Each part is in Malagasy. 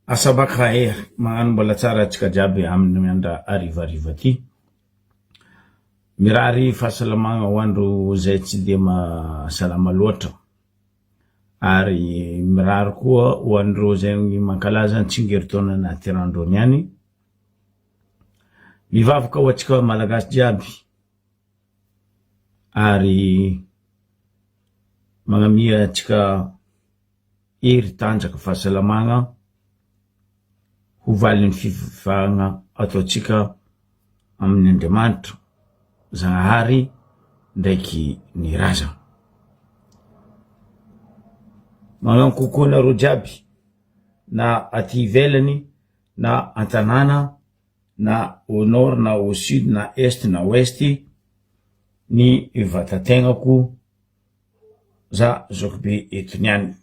Asabaka magnano mbola tsara atsika jiaby amin'ny andra arivariva ty. Mirary fahasalamagna ho andro zay tsy de mahasalama loatra. Ary mirary koa ho andro zay mankalaza tsingeritaona nahaterandro niany. Mivavaka ho atsika malagasy jiaby. Ary magnamia atsika hery tanjaka fahasalamagna ho valin'ny fivavahagna ataotsika amin'ny Andriamanitra Zagnahary ndraiky ny razana. Magnano kokoa nareo jiaby na aty ivelany na antanàna na au nord na au sud na est na ouest ny vatategnako za Zokibe eto niany.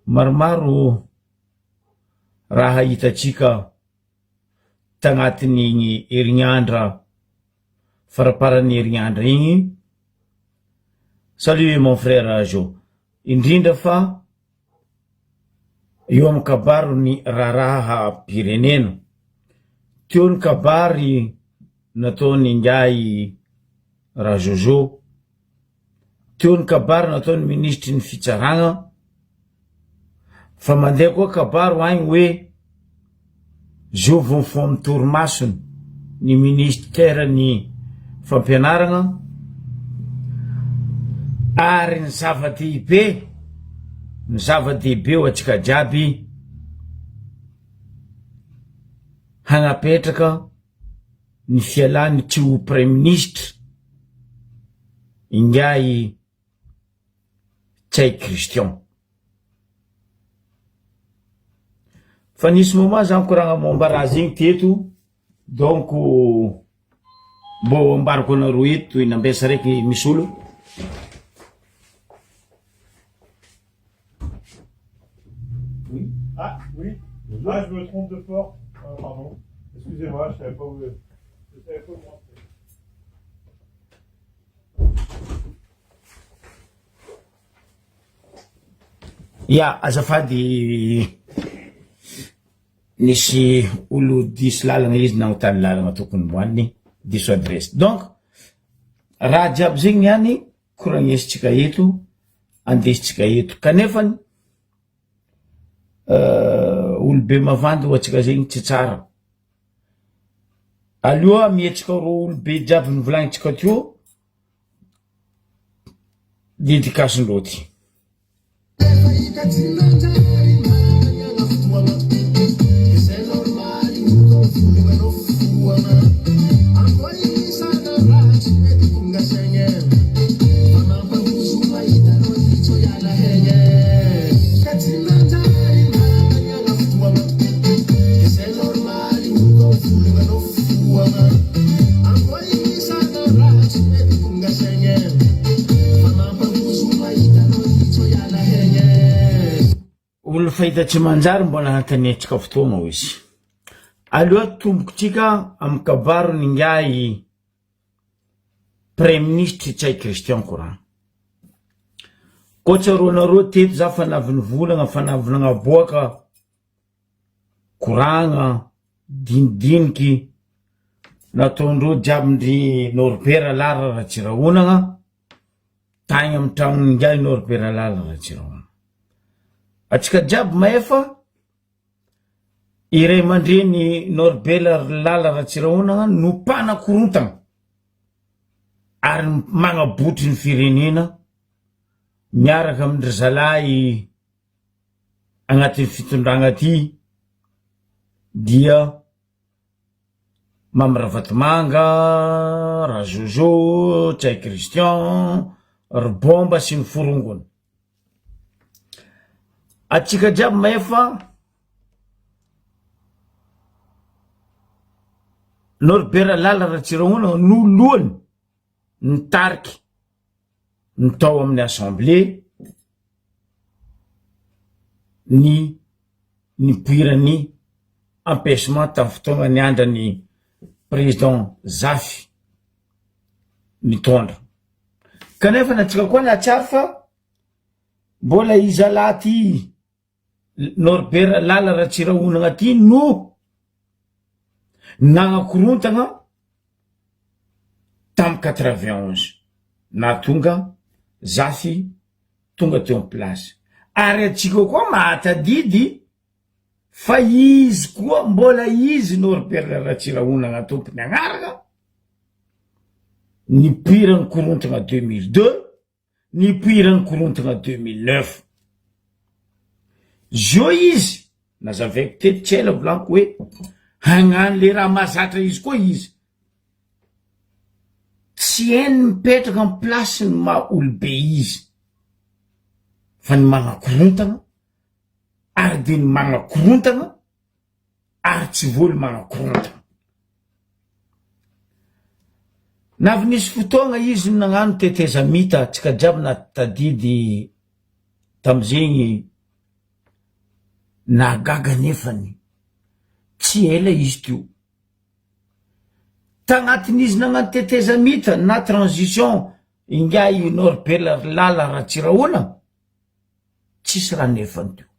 Maromaro raha hitatsika tagnatin'ny herignandra faraparan'ny herignandra igny. Salut mon frère Jo. Indrindra fa eo amin'ny kabarony raharaha pirenena. Teo ny kabary nataony Ingay Rajojo. Teo ny kabary nataony ministry ny fitsaragna. Fa mandeha koa kabary agny hoe zo vonfo amin'ny torimasony ny ministère ny fampianaragna. Ary ny zava-dehibe ho atsika jiaby hanapetraka ny fialany tsy ho premier ministre Ingay Tsay Christian. Fa nisy moment za mikoragna momba raha zegny teto, donc mbo ambarako anareo eto inambesa raiky misy olo. Oui. Ah, oui. Ah, je me trompe de porte. Pardon. Excusez-moi, je savais pas où rentrer. Ya, azafady nisy olo diso lalagna izy na tany lalagna tokony mboaniny diso adresse. Donc raha jiaby zegny niany koragnesitsika eto, andesitsika eto. Kanefany olobe mavandy ho atsika zegny tsy tsara. Aloha mietsika ro olobe jiaby nivolagnitsika teo dedikasindreo ty. Olo fahita tsy manjary mbola hantanetsika fotoagna ho izy. Aloha tombokotsika amin'ny kabarony Ingay premier ministre Tsay Christian koragna. Koa tsaroanareo teto za fanaviny volagna fanaviny aboaka koragna dinidiniky nataondreo jiaby ndry Norbert Lara Ratsirahonagna tagny amin'ny tragnony Ingay Norbert Lara Ratsirahonagna. Atsika jiaby maefa iray mandreny Norbert Lara Ratsirahonagna no mpanakorotagna ary magnabotry ny firenena miaraka amindry zalahy agnatin'ny fitondragna ty dia Mamy Ravatomanga, Rajojo, Tsay Christian, Ribomba sy ny forongony. Atsika jiaby maefa Norbert Lara Ratsirahonagna no lohany nitariky nitao amin'ny assemblée ny nipoirany empêchement tamin'ny fotoagna niandrany président Zafy nitondra. Kanefa natsika koa nahatsara fa mbola izalahy ty Norbert Lala Ratsirahonagna ty no nagnakorontagna tamy 91 na tonga zafy tonga teo am place ary atsika koa mahatadidy fa izy koa mbola izy Norbert Ratsirahonagna tompony agnaraka nipirany korontagna 2002 nipirany korontagna 2009 zio izy nazavaiko teto tsy ela volaniko hoe hagnano le raha mahazatra izy koa izy tsy hainy mipetraka am plasiny maha olobe izy fa ny magnakorontagna ary de ny magnakorontagna ary tsy voly magnakorontagna navy nisy fotoagna izy nagnano teteza mita tsika jiaby natadidy tamizegny nagaga nefany tsy ela izy teo tagnatin'izy nagnano teteza mita na transition ingay Norbert Lala Ratsirahonagna tsisy raha nefany teo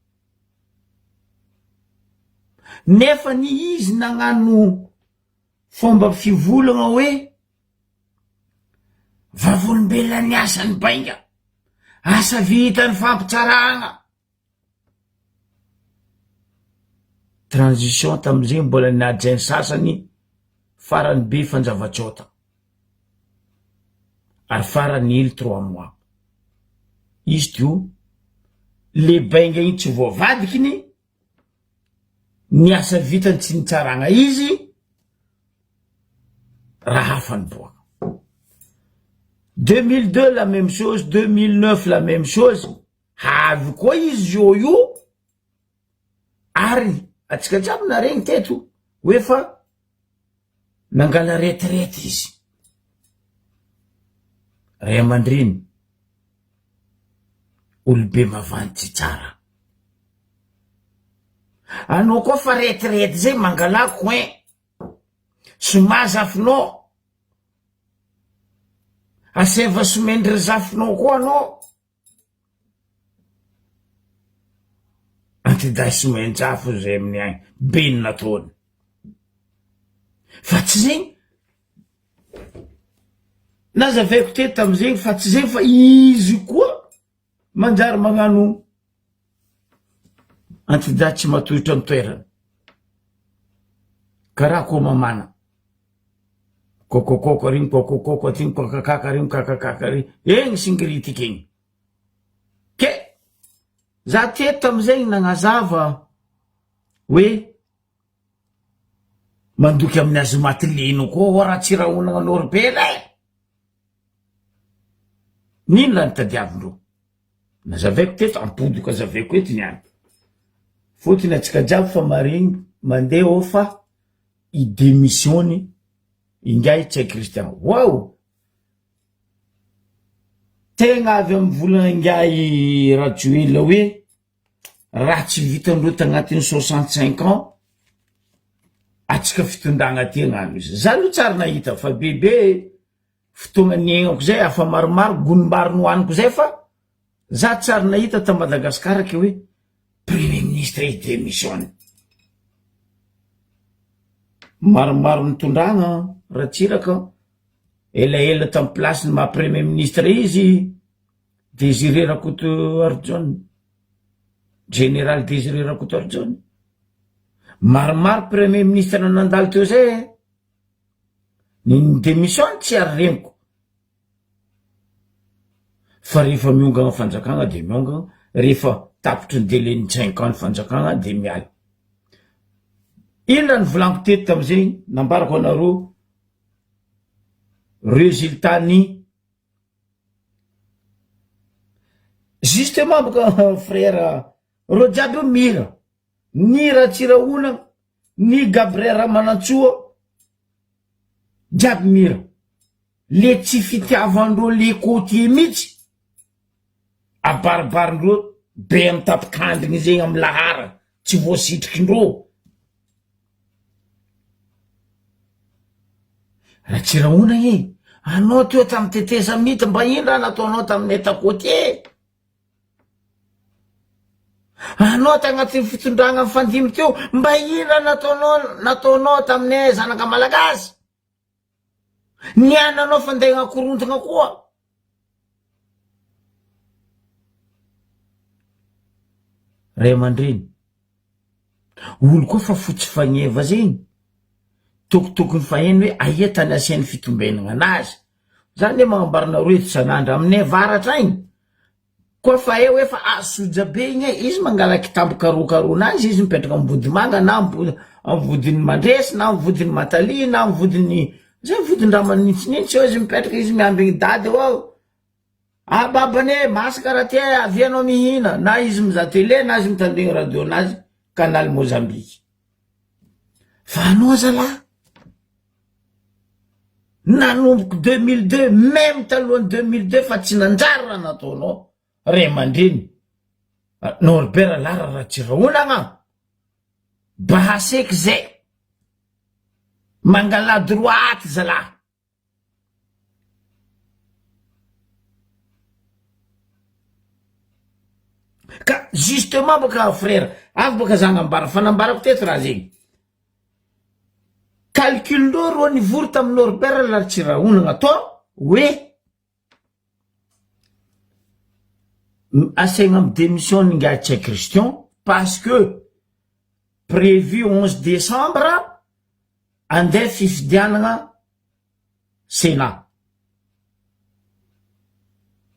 nefany izy nagnano fomba fivolagna hoe vavolombelona ny asany bainga asa vitany fampitsaragna transition tamizay mbola niajainy sasany farany be fanjavatsota ary farany ily 3 mois izy teo le bainga igny tsy voavadikiny ny asa vitany tsy nitsaragna izy raha hafany boaka 2002 la même chose 2009 la même chose havy koa izy io ary atsika jiaby naregny teto hoe fa nangala retraite izy ray aman-dreny olobe mavanty tsara anao koa fa retraite zay mangala coin soma zafinao aseva somendry zafinao koa anao antiday somendjafo zay amin'ny agny benina taony fa tsy zegny nazavaiko teto tamizegny fa tsy zegny fa izy koa manjary magnano antiday tsy matohitra amy toerana karaha koa mamana kokokoko riny kokokoko aty kokakaka riny kakakaka riny egny singiritika igny ke za teto tamizegny nagnazava hoe mandoky amin'ny azy matileno koa Ratsirahonagna Norbert nino la nitadiavindreo nazavaiko teto ampodoka azavaiko eto niany fotony atsika jiaby fa mariny mandeha ao fa idémissiony ingay tsay Christian wow tegna avy amy volana ingay Rajoelina hoe raha tsy vitandreo tagnatin'ny 65 ans atsika fitondragna ty agnano izy za lo tsara nahita fa bebe fotoagna niegnako zay afa maromaro gonom-bary nohaniko zay fa za tsara nahita ta Madagasikara ke hoe premier ministre idémissionne maromaro nitondragna Ratsiraka elaela tamy plasiny maha premier ministre izy Désiré Rakoto Arjona général Désiré Rakoto Arjona maromaro premier ministre nandalo teo zay ny démission tsy ary reniko fa rehefa miongagna fanjakagna de miongagna rehefa tapitry ny délai-ny 5 ans ny fanjakagna de miala ila ny volaniko teto tamizay nambarako anareo résultat ny justement boka frère ro jiaby mira ny Ratsirahonagna ny Gabriel Ramanantsoa jiaby mira le tsy fitiavandreo le côté mihitsy abaribarindreo be amy tapikandrigny zegny amy lahara tsy voasitrikindreo Ratsirahonagna anao teo tamy teteza mita mba ino raha nataonao taminay takôty Anao tagnatin'ny fitondragna amin'ny fandimy teo, mba ina nataonao taminay zanaka malagasy? Niananao fandeha korontagna koa. Ray aman-dreny, olo koa fa fotsy fagneva zegny, tokotokony faheno hoe aia tany asiany fitombenagna anazy. Zany hoe magnambarana roe eto san'andro aminay avaratra igny. Koa fa eo hoe fa soja be igny izy mangala kitambo karokaronazy, izy mipetraka amin'ny vodimanga na amin'ny vodiny Mandresy na amin'ny vodiny Matalia na amin'ny vodiny zay vodin-draha manintsinintsy eo izy mipetraka, izy miambigny dady eo ao. Babane masaka raha ty avianao mihina, na izy mizaha télé na izy mitandregny radio nazy Canal Mozambique. Fa anao zalahy nanomboky 2002, même talohan'ny 2002 fa tsy nanjary raha nataonao. Ray aman-dreny, Norbert Lara Ratsirahonagna, bahaseky zay mangala droite zalahy. Ka justement baka frère, avy baka zagnambara, fanambarako teto raha zegny. Calculindreo ro nivory tamin'ny Norbert Ratsirahonagna to hoe asaigna amin'ny démission nga Tchai Christian parce que prévu 11 décembre andeha fifidianagna Sénat.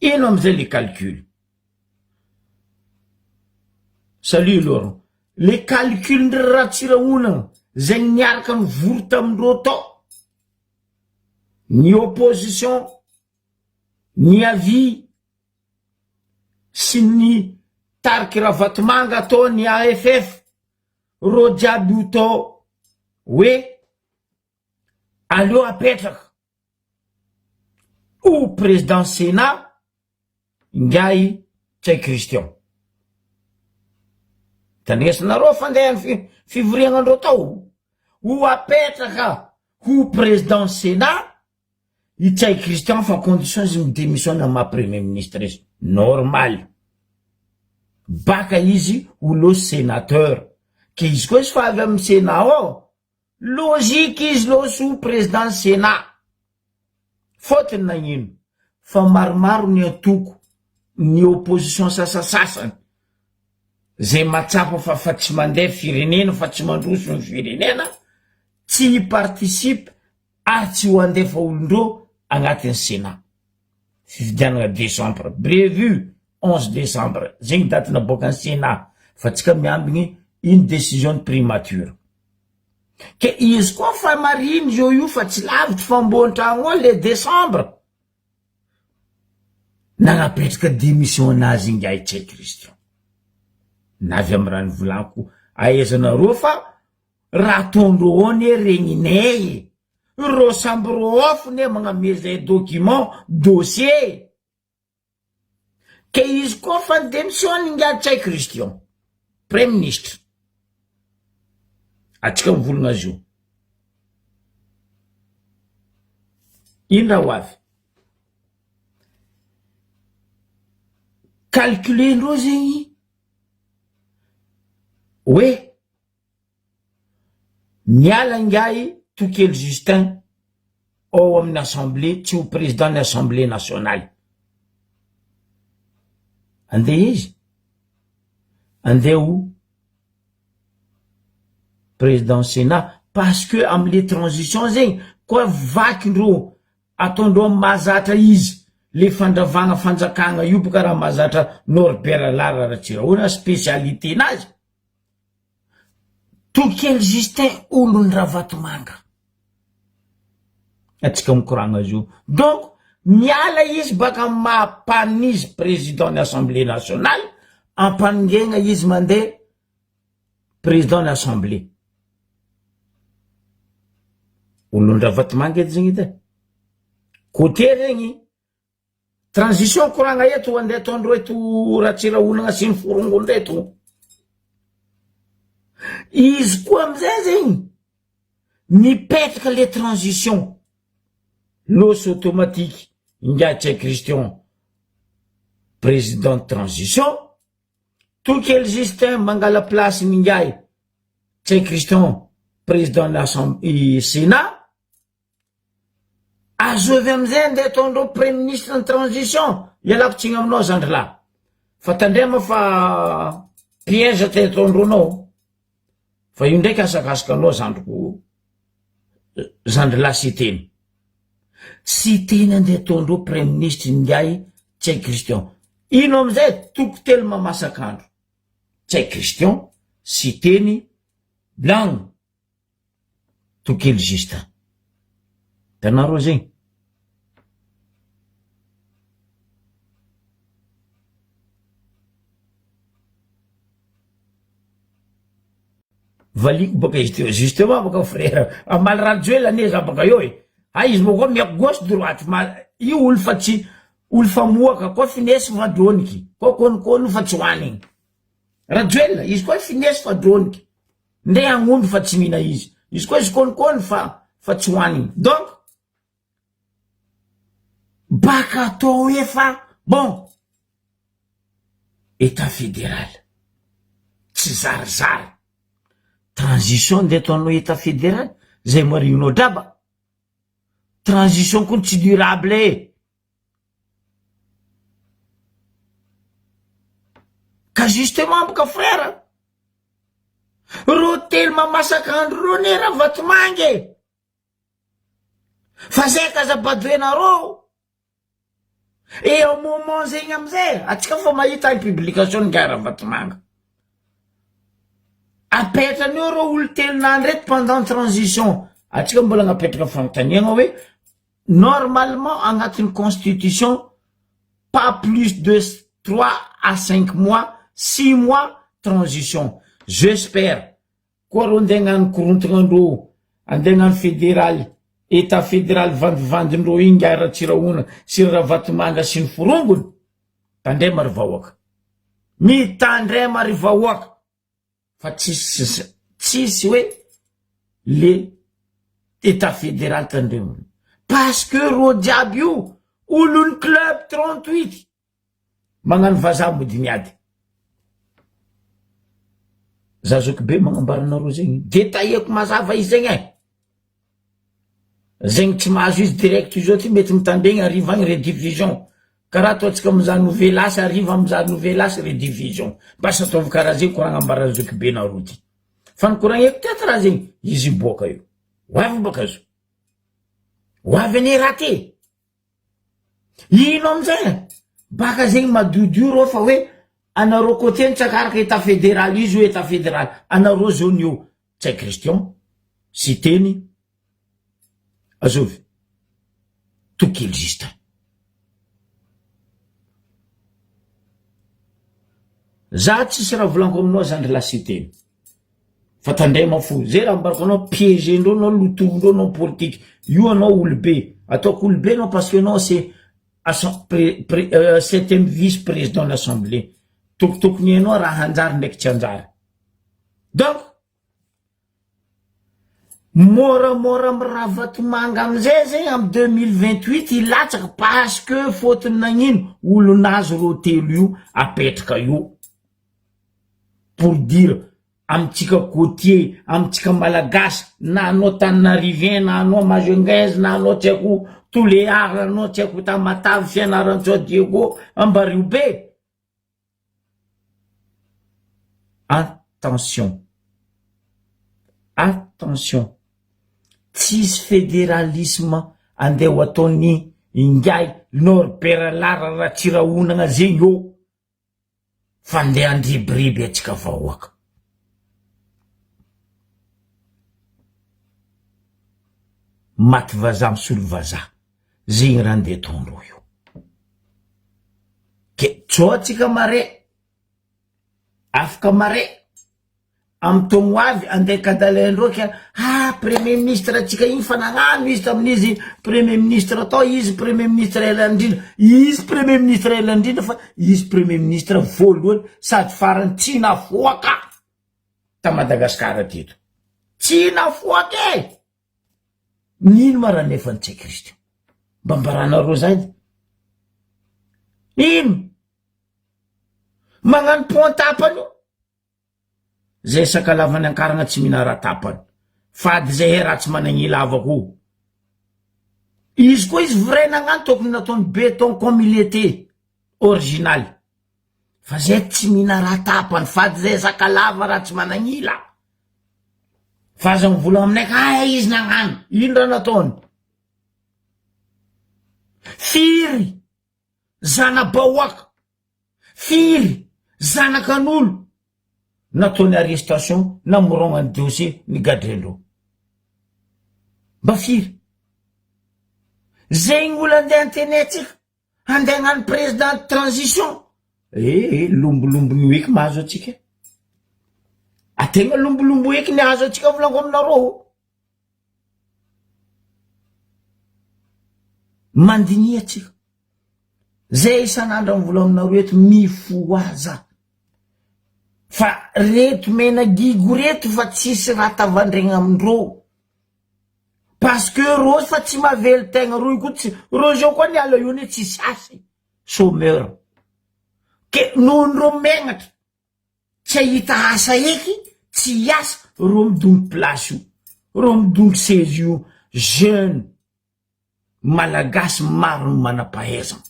Ino amizay le calcul? Salut Laurent. Le calcul ndry Ratsirahonagna zay niaraka nivory tamindreo to, ny opposition, ny avis sy ny tariky Ravatomanga to, ny AFF, ro jiaby io to hoe aleo apetraka o président Sénat ngai Tchai Christian. Tandresanareo fandehan'ny fivoriagnandreo tao ho apetraka ho président Sénat i Tchai Christian, fa condition izy midémissionne ama premier ministre izy normal. Baka izy ho lo sénateur, ke izy koa izy fa avy amin'ny Sénat ao, logique izy loso ho président Sénat. Fotony nagnino fa maromaro ny atoko ny opposition sasasasany zay matsapa fa tsy mandeha firenena, fa tsy mandroso ny firenena, tsy participe ary tsy ho andefa olondreo agnatin'ny Sénat. Fifidianagna décembre, prévu 11 décembre, zegny date naboakan'ny Sénat, fa tsika miambigny une décision primature. Ke izy koa fa mariny zao io fa tsy lavitry famboan-tragno ao le décembre, nagnapetraka démission anazy ngai Tchai Christian. Navy amin'ny raha nivolaniko ahaizanareo fa raha ataondreo ane regninay ro samby ro ofony magnamezay document dossier, ke izy koa fa ny démission ngai Tchai Christian premier ministre. Atsika mivolagna azy io ino raha ho avy calculendreo zegny hoe miala ngai Tokely Justin ao amin'ny assemblée, tsy ho président ny assemblée nationale. Andeha izy andeha ho président Sénat parce que am'le transition zegny koa vakindreo ataondreo mahazatra izy le fandravagna fanjakagna io boka raha mahazatra Norbert Lara Ratsirahonagna spécialité nazy. Tokely Justin olony Ravatomanga, atsika mikoragna azy io. Donc miala izy baka mampanizy président ny assemblée nationale, ampaningegna izy mandeha président ny assemblée. Olony Ravatomanga edy zegny edy côté regny transition koragna eto andeha ataondreo eto Ratsirahonagna sy ny forongony reto. Izy koa amizay zegny mipetraka le transition loso automatique ngai Tchai Christian président de transition, tokely Justin mangala place mingay tsy Christian président l'Assemblée Sénat azovy amizay andeha ataondreo premier ministre en transition ialako tsiny aminao zandry lahy fa tandrema fa piège te ataondronao fa io ndraiky asakasaka anao zandry lahy sy teny andeha ataondreo premier ministre ingay tsy Christian ino amizay toko telo mamasakandro tsy Christian sy teny blanc tokely Justin tanareo zegny valiko baka izy teo justement baka frère amaly radio laneza baka eo izy moa miako gauche droite io olo fa tsy olo fa moaka koa finesy fa droniky koa konokony fa tsy hoanigny radio izy koa finesy fa droniky ndre agnomby fa tsy mihina izy koa izy konokony fa tsy hoanigny donc baka atao efa bon état fédéral tsy zarizary transition ndeha ataonao état fédéral zay marionao draba transition koa tsy durable ka justement boka frère ro telo mamasakandro ro ne raha vatomangy fa zay kazabadoenareo et au moment zegny amizay atsika fa mahita ny publication nga raha vatomanga apetran'io ro olo telonandro reto pendant transition atsika mbola agnapetraka fanontaniagna hoe normalement agnatin'ny constitution pas plus de 3 à 5 mois 6 mois transition j'espère koa ro andeha agnano korontagnandro andeha agnano fédéral état fédéral vandivandindreo igny ara tsiraona sy raha vatomanga sy ny forongony tandrema ry vahoaka mitandrema ry vahoaka fa tsisy hoe le état fédéral tandremana parce que ro jiaby io olony club 38 magnano vazaha mody miady zazoko be magnambaranareo zegny détailleko mazava izy zegny zegny tsy mahazo izy direct izy zao ty mety mitandregny ariva agny redivision karaha ataotsika miza nouvelasy ariva miza nouvelasy redivision basa ataovy karaha zegny koragna ambara zoky be nareo ty fa nikoragneko teto raha zegny izy boaka io hoavy baka zo hoavy ane raha ty ino amizay baka zegny madiodio ro fa hoe anareo côté nitsakaraka état fédéral izy io état fédéral anareo zone io tsy Christian sy teny azovy tokely Justin za tsisy raha volaniko aminao zandry la sy teny fa tandrema fo zay raha mbarako anao piégé-ndreo anao lotovondreo anao politique io anao olobe ataoko olobe anao parce que anao c'est 7e vice-président de l'Assemblée tokotokony anao raha hanjary ndraiky tsy hanjary donc moramora amy raha vatomanga amizay zegny amy 2028 ilatsaky parce que fotony nagnino olo nazo ro telo io apetraka io pour dire amitsika côtier amitsika malagasy na anao Tananarive na anao Majungaise na anao tsy haiko Toliara na anao tsy haiko Tamatavy Fianarantsoa Diego Ambario be attention tsisy fédéralisme andeha ho ataony ingay norberlara raha tsiraonagna zegny io fa andeha andribiriby atsika vahoaka maty vazaha misolo vazaha zegny raha andeha ataondreo io ke tsao atsika mare afaka mare amy togno avy andeha kadalaindreo ke premier ministre atsika igny fa nagnano izy tamin'izy premier ministre atao izy premier ministre elandrindra izy premier ministre elandrindra fa izy premier ministre voalohany sady farany tsy nafoaka ta Madagasikara teto tsy nafoaka nino ma raha nefa tsy Kristo mba mbaranareo zay ino magnano pont tapany zay sakalavany ankaragna tsy mihina raha tapany fady zay raha tsy managnila avako izy koa izy vrai nagnano tokony nataony béton comme il était original fa zay tsy mihina raha tapany fady zay sakalava raha tsy managnila fa aza mivola aminay izy nagnano ino raha nataony firy zana-bahoaka firy zanakan'olo nataony arrestation na moragnany dossier ny gadrendro mba firy zegny olo andeha antenetsika andeha hagnano président de transition lombolombony eky mahazo atsika ategna lombolombo eky ny azo atsika volango aminareo mandinia atsika zay isan'andro mivola aminareo eto mifoaza fa reto mena gigo reto fa tsisy raha tavandregna amindreo parce que ro fa tsy mavely tegna ro iko tsy ro zao koa ny ala io ne tsisy asy chômeur ke nohondro megnatra tsy ahita asa eky tsy asa ro midongy place io ro midongy sezy io jeune malagasy maro ny manam-pahaizana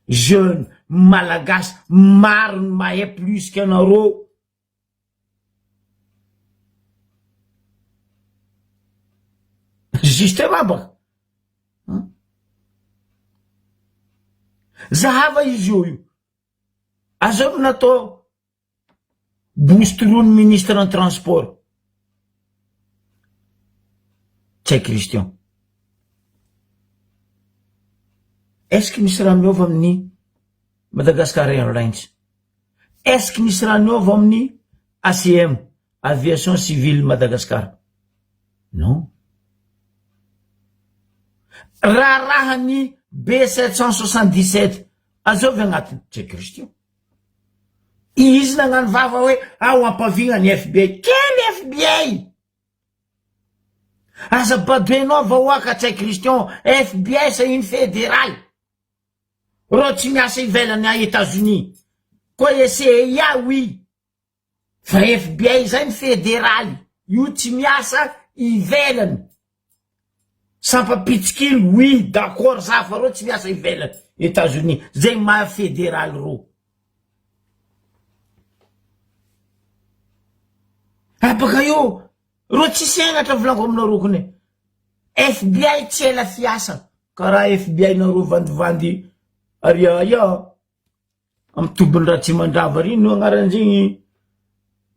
jeune malagasy maro ny mahay plus qu'anareo justement baka zahava izy io azao natao boostron ministre en transport tsy Christian est-ce que misy raha miova amin'ny Madagascar Airlines est-ce que misy raha miova amin'ny ACM aviation civile Madagascar non rahany B777 azovy agnatiny tsy Christian izy nagnano vava hoe ao ampavigna ny FBI quel FBI aza badoenao vahoaka tsy Christian FBI c'est une fédérale ro tsy miasa ivelany à États-Unis koa CIA oui fa FBI zay ny fédérale io tsy miasa ivelany sampapitsikily oui d'accord za fa ro tsy miasa ivelany États-Unis zay maha fédéral ro baka io ro tsy senatra volango aminareo kone FBI tsy ela fiasa karaha FBI nareo vandivandy aria amitobony raha tsy mandrava ry no agnaran'zegny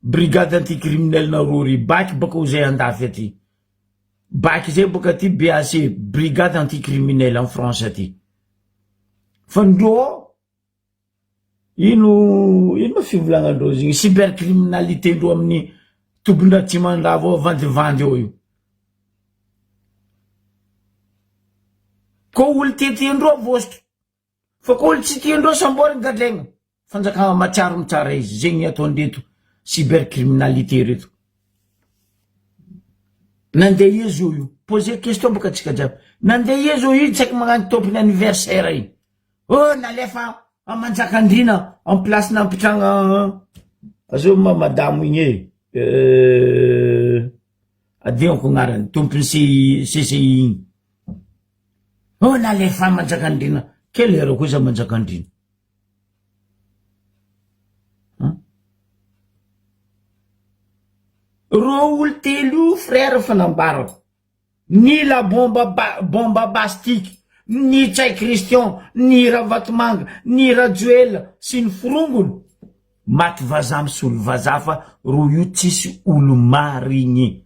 brigade anticriminel nareo ry baky baka zay andafy aty baky zay baka aty BAC brigade anticriminel en France aty fa ndro ino fivolagnandreo zegny cybercriminalité ndro amin'ny tobondra tsy mandrava ao vandivandy ao io ko olo tiatiandreo vostro fa ko olo tsy tiandreo samboriny gadlegna fanjakana matsiaro mitsara izy zegny ataondreto cybercriminalité reto nandeha ie zao io poser question baka tsika jiaby nandeha ie zao io tsaiky magnano tompony anniversaire iny nalefa amanjakandrina en place nampitragna azao madamo igny adegnako agnarany tompony CCI igny nalefa amanjakandrina quelle heure koa izy amanjakandrina ro olo telo frère fanambarako ni la bomba bastique ni tsay Christian ni Ravatomanga ni Rajoel sy ny firongony maty vazaha misolo vazaha fa ro io tsisy olo marigny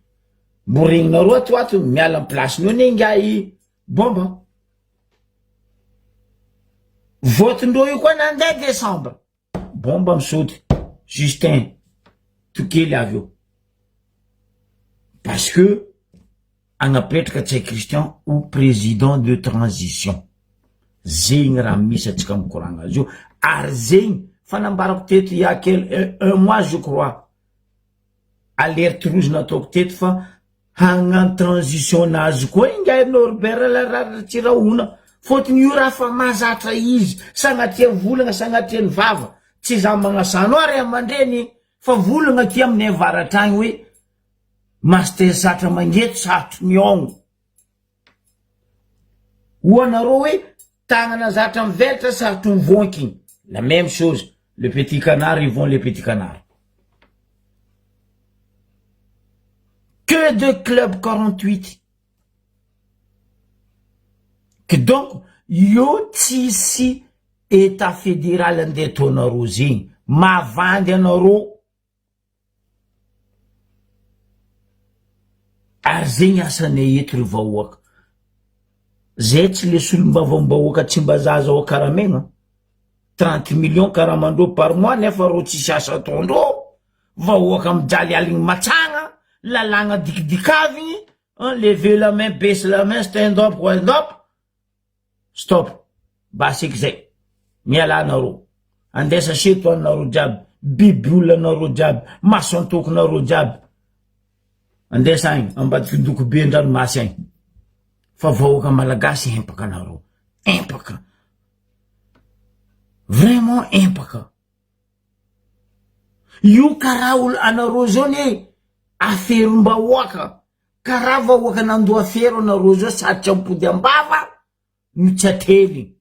mbo regninareo atoato miala am place nio nengai bomba votindreo io koa nandeha décembre bomba misaoty Justin tokely avy eo parce que agnapetraka tsay Christian ou président de transition zegny raha misy atsika mikoragna azy io ary zegny fanambarako teto il y a un mois je crois alerte rouge nataoko teto fa hagnano transition nazy koa inga Norbert Ratsirahona fotony io raha fa mahazatra izy sagnatria volagna sagnatria ny vava tsy za magnasano ary amandreny fa volagna aty aminay avaratragny hoe master zatra mangeto sarotry miogno. Hoanareo hoe tagnana zatra mivelatra sarotry mivônkiny. La même chose, le petit canard, ils vont les petits canards. Que de club 48. Que donc, yo tsisy état fédéral andeha ataonareo zegny. Mavandy anareo. Ary zegny asanay eto ry vahoaka. Zay tsy le solom-bavambahoaka tsy mba zaza ao Karamegna. 30 millions karamandreo par mois nefa ro tsisy asa ataondreo. Vahoaka mijaly aligny matsagna, lalagna dikidikavigny, lever la main, baisse la main, stand up, wind up. Stop. Basiky zay. Miala anareo. Andesa seto anareo jiaby, bibiolona anareo jiaby, maso antokonareo jiaby. Andesa agny ambadiky doko be andranomasy agny. Fa vahoaka malagasy empaka anareo. Empaka. Vraiment empaka. Io karaha olo anareo zao ne aferom-bahoaka. Karaha vahoaka nandoa afero anareo zao sarotra ampody ambava no tsy ately.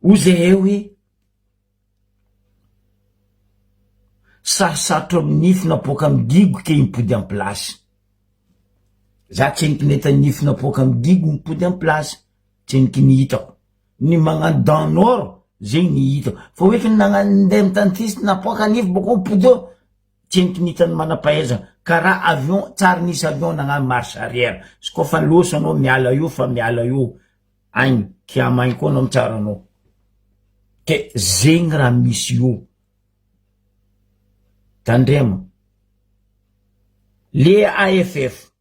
Ozy hoe sarosarotra amin'ny nify napoaka amin'ny digo ke impody en place. Za tsy henoko neta nify napoaka amin'ny digo mipody en place. Tsy henoko ny hitako. Ny magnano dans nord zegny ny hitako. Fa hoe ka nagnano ndeha mitantiste napoaka nify boko mipody eo. Tsy henoko ny hitany manam-pahaizana. Karaha avion, tsary nisy avion nagnano marche arrière. Sy koa fa loso anao miala io fa miala io. Agny, kiamagny koa anao mitsara anao. Ke zegny raha misy io. Tandrema. Le AFF.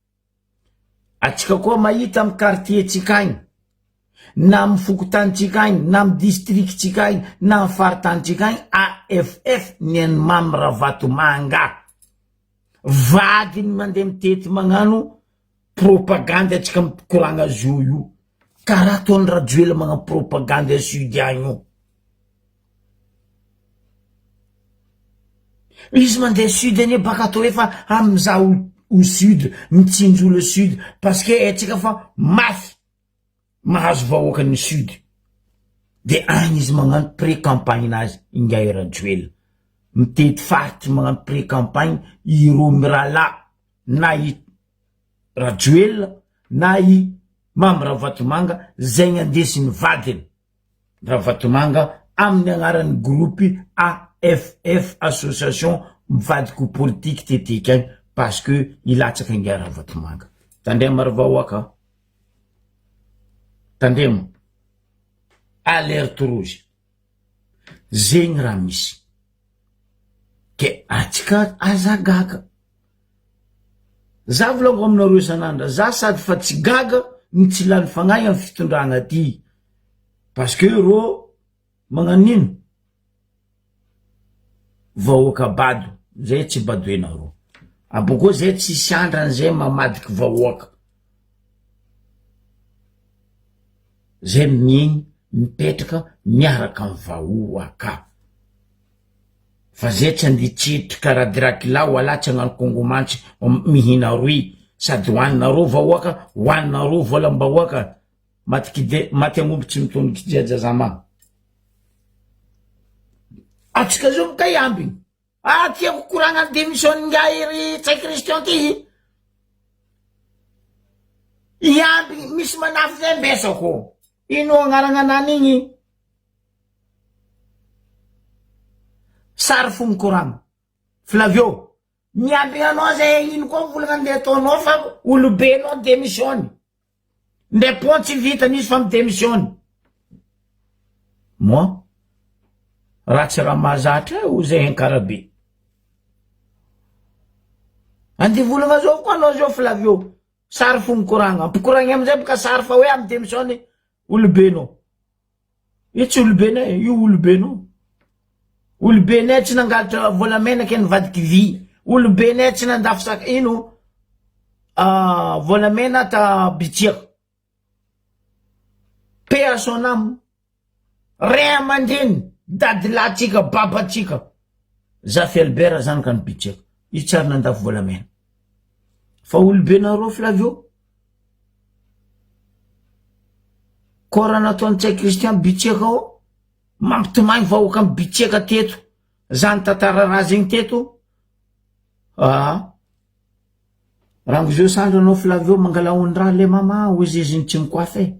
Atsika koa mahita amin'ny quartier tsika agny. Na amin'ny fokotany tsika agny, na amin'ny district tsika agny, na amin'ny faritany tsika agny, AFF niany Mamra Vatomanga. Vadiny mandeha mitety magnano propagande atsika mikoragna zo io. Karaha ataony Rajoelina magnano propagande sud agny io. Izy mandeha sud ane baka atao efa amizao au sud, mitsinjo le sud, parce que etsika fa mafy mahazo vahoaka ny sud. De agny izy magnano pré-campagne nazy ingay Rajoelina. Mitety faritra magnano pré-campagne iro mirala na i Rajoelina na i Mamra Vatomanga zegny andesiny vadiny Vatomanga amin'ny agnaran'ny groupe AFF, association mivadiko politique tetika agny, parce que ilatsaka ingara Vatomanga. Tandrema ry vahoaka. Tandrema. Alerte rouge. Zegny raha misy. Ke atsika aza gaga. Za volagno aminareo isanandra, za sady fa tsy gaga ny tsy lany fagnahy amin'ny fitondragna aty. Parce que ro magnanino vahoaka bado, zay tsy badoenareo. Aboko zay tsy siandrany zay mamadiky vahoaka. Zay miegny, mipetraka, miaraka amin'ny vahoaka. Fa zay tsy anditsidry karaha Dracula wala tsy agnano kongomantsy mihina roy. Sady hoaninareo vahoaka, hoaninareo volam-bahoaka. Maty amomby tsy mitony kijiajazama. Atsika zao mika iambiny. Tiako koragna démission nga iry tsay Christian ty. Iambiny, misy manafy zay mbesako. Ino agnarana ananigny? Sary fo mikoragna. Flavio, miambiny anao zay ino koa volagna andeha ataonao fa olobenao démission. Ndepon tsy vita nisy fa démission. Moi, ratsy raha mahazatra o zay henkarabe. Andi volagna zao koa anao zao Flavio. Sary fo mikoragna. Ampikoragna amizay baka sary fa hoe amin'ny démission olobenao. Io tsy olobenao, io olobenao. Olobenay tsy nangalatra volamena ke nivadiky vy. Olobenay tsy nandafy ino volamena ta bitiako. Paix à son âme. Ray aman-dreny dadilatsika babatsika Zafy Albert zany ka nibitseko io tsary nandafy volamena fa olobe nareo Flavio kora nataony tsay Christian bitseka ao mampitomagny vahoaka amy bitseka teto zany tantara raha zegny teto raha ngozeo sandro anao Flavio mangalaony raha le mama oezeziny tsy mikoafy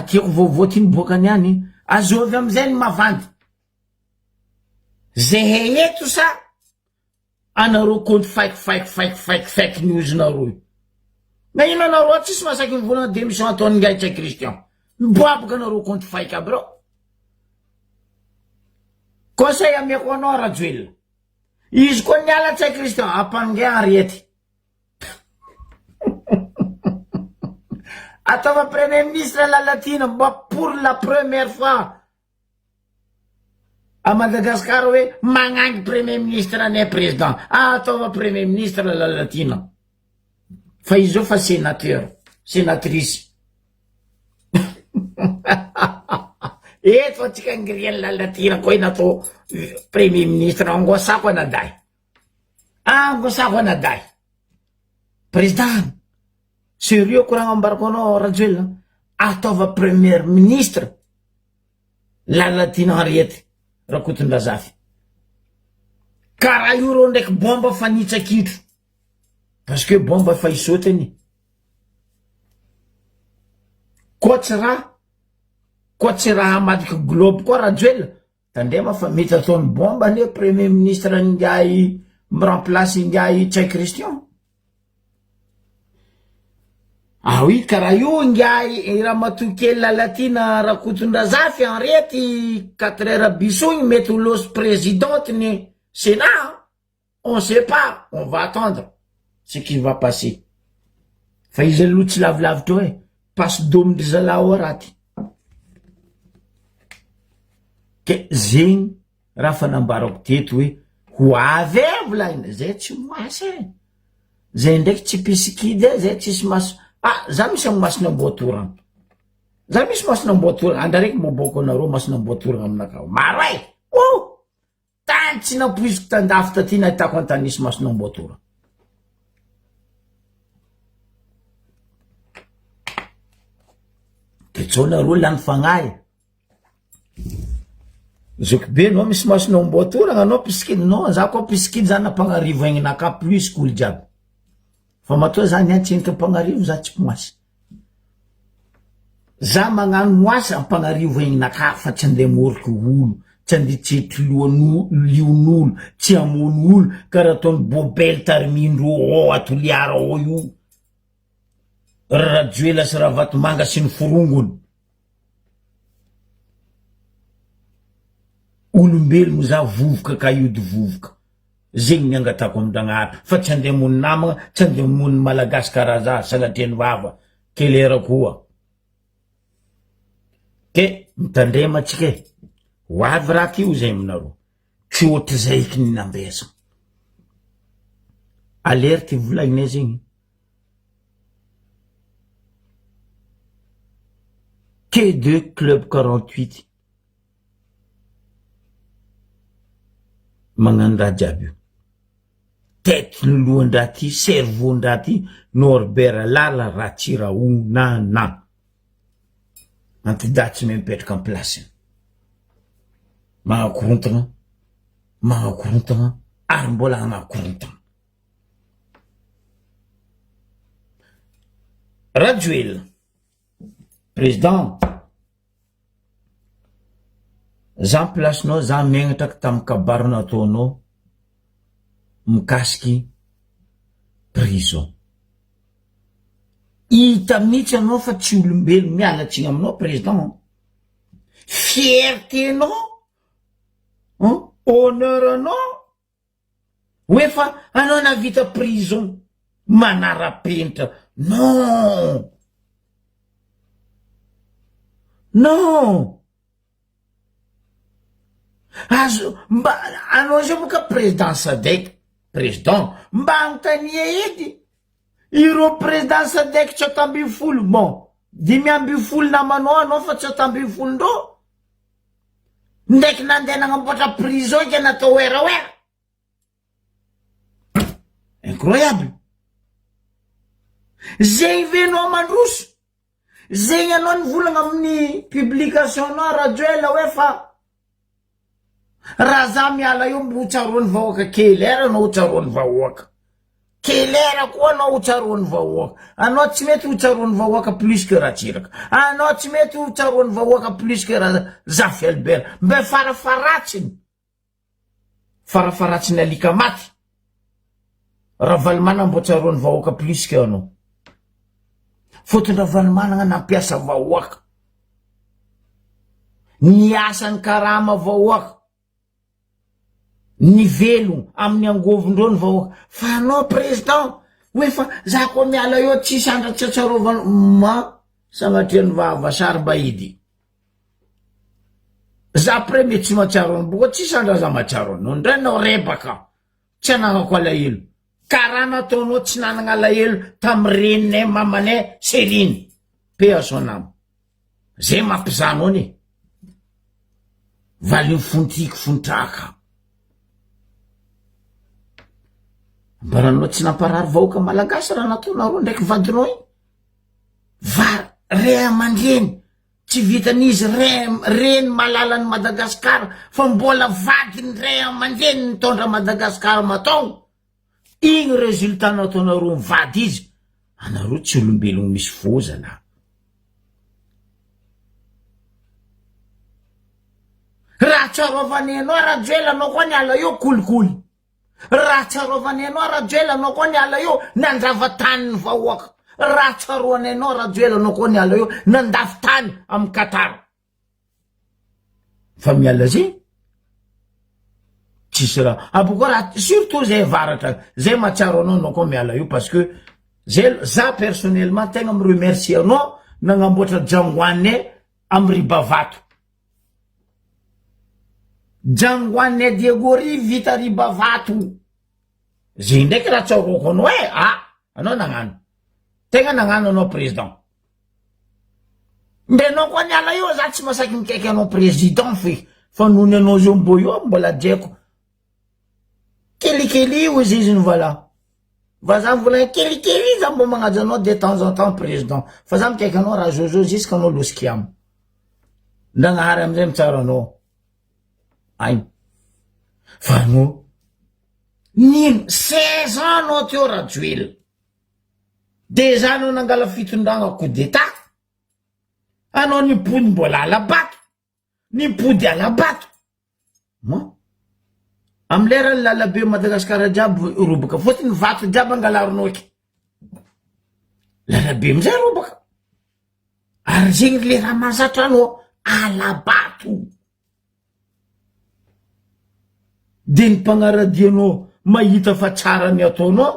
tiako vaovao ty niboakany any azovy amizay ny mavandy zay eto sa anareo compte fake news nareo na ino anareo tsisy masaky mivolagna démission ataony ngaitsy Christian miboaboka anareo compte fake aby reo conseil amiako anao Rajoel izy koa niala tsay Christian apange arety ataova premier ministre Lalatina mba pour la première fois à Madagascar hoe magnangy premier ministre anay président ataova premier ministre Lalatina fa izy fa sénateur sénatrice eto atsika ngiriany Lalatina koa natao premier ministre angosako anaday président sérieux koragna ambarako anao Rajoel ataova premier ministre Lalatina arety Rakotondrazafy karaha io reo ndraiky bomba fa nitsakitro parce que bomba fa isotany koa tsy raha madiky globe koa Rajoel tandrema fa mety ataony bomba ne premier ministre ngay miremplace ngay tsay Christian oui karaha io ngay raha matokely Lalatina Rakotondrazafy arety 4 heures bisogny mety ho lose présidente ni Sénat on sait pas on va attendre ce qui va passer fa izy aloha tsy lavilavitra hoe passe-domidry zalao araty ke zegny raha fanambarako teto hoe ho avy volagny zay tsy moasy zay ndraiky tsy pisikidy zay tsisy maso za misy amy masina mboatoragna za misy masina mboatoragna andrareky maboko anareo masina mboatoragna aminakao maro tany tsy napoiziko tandafy taty nahitako antanisy masina mboatoragna de tsao nareo lany fagnahy zoky be anao misy masina mboatoragna anao pisikidy no za koa pisikidy za nampagnarivo agninaka plus kolo jiaby fa matoa zany antsenika ampagnarivo za tsy moasy za magnano moasy ampagnarivo agninaka fa tsy andeha moriky olo tsy andeha tsetry lion'olo tsy amono olo karaha ataony bobel tarimindro atoliara io Rajoela sy Ravatomanga sy ny forongony olombelogno za vovoka ka iody vovoka zegny niangatako amin-dragnahary fa tsy andeha mony namagna tsy andeha mony malagasy karaha za salatreny vava kelera koa ke mitandrema atsika ho avy raha ty io zay aminareo tsy ohatry zay iky ninambesa alerte volagninay zegny que de club 48 magnano raha jiaby io tête lolohan-draha ty cerveau-ndraha ty Norbert Lala Ratsira onana antidatsy me mipetraka amy plasiny magnakorontagna ary mbola agnakorontagna Rajoel président za placenao za megnatraky tamy kabaro nataonao mikasiky prison hita mihitsy anao fa tsy olombelo mialatsiny aminao président fierté anao honneur anao hoe fa anao navita prison manara-penitra non azo mba anao zay boka président Sadek président mba agnontania edy ireo président Sadek 30 bon dimy amby folo namanao anao fa tsy tamby folondreo ndraiky nandeha nagnamboatra prison ika natao eraoera incroyable zay venao mandroso zegny anao nivolagna amin'ny publication nao radio ela hoe fa raha za miala io mbo hotsaroany vahoaka kelera anao hotsaroany vahoaka kelera koa anao hotsaroany vahoaka anao tsy mety hotsaroany vahoaka plus que ratsiraka anao tsy mety hotsaroany vahoaka plus que Zafy Albert mbe farafaratsiny alika maty raha Valimana mbo tsaroany vahoaka plus que anao fotony raha Valimana nampiasa vahoaka niasany karama vahoaka ny velo amin'ny angovondreo ny vahoaka fa anao président hoe fa za koa miala eo tsisy andra tsy atsarovana ma samatriany vavasary bahidy za premier tsy matsaro ny boka tsisy andra za matsaro anao ndray nao rebaka tsy ananako alahelo karaha nataonao tsy nanagna alahelo tamy reninay mamanay Serine pe asonamo zay mampizanao ni valy fontiky fontraka mbaranao tsy namparary vahoaka malagasy raha nataonareo ndraiky vadinao igny va ray aman-dreny tsy vitan'izy reny malalany Madagasikara fa mbola vadiny ray aman-dreny nitondra Madagasikara matao igny résultat nataonareo mivady izy anareo tsy olombelogno misy vozana raha tsarovany anao rajoela anao koa niala io kolikoly raha tsarovany anao rajoela anao koa niala io nandrava tany ny vahoaka raha tsaroany anao rajoela anao koa niala io nandafy tany amy Qatar fa miala zay tsisy raha abokoa raha surtout zay varatra zay matsaro anao koa miala io parce que zay za personnellement tegna me remercie anao nagnamboatra jangoane amy Ribavato jangoane Diegori vita Ribavato zay ndraiky raha tsaroko anao anao nagnano tegna nagnano anao président mbe anao koa niala io za tsy masaky mikaiky anao président fa nony anao zao mbo io mbola diako kelikely io izy izy voilà va za mivolagna kelikely za mbo magnaja anao de temps en temps président fa za mikaiky anao raha zozo jusque anao losikiamo ndagnahary amizay mitsara anao ay fa anao nino 16 ans anao teo rajoel deja anao nangala fitondragna coup d'état anao nipody mbola alabato nipody alabato amy lera ny lalabe Madagasikara jiaby robaka fotony vato jiaby angalaronao eky lalabe amizay robaka ary zegny le raha mahazatra anao alabato de ny mpagnaradianao mahita fa tsara ny ataonao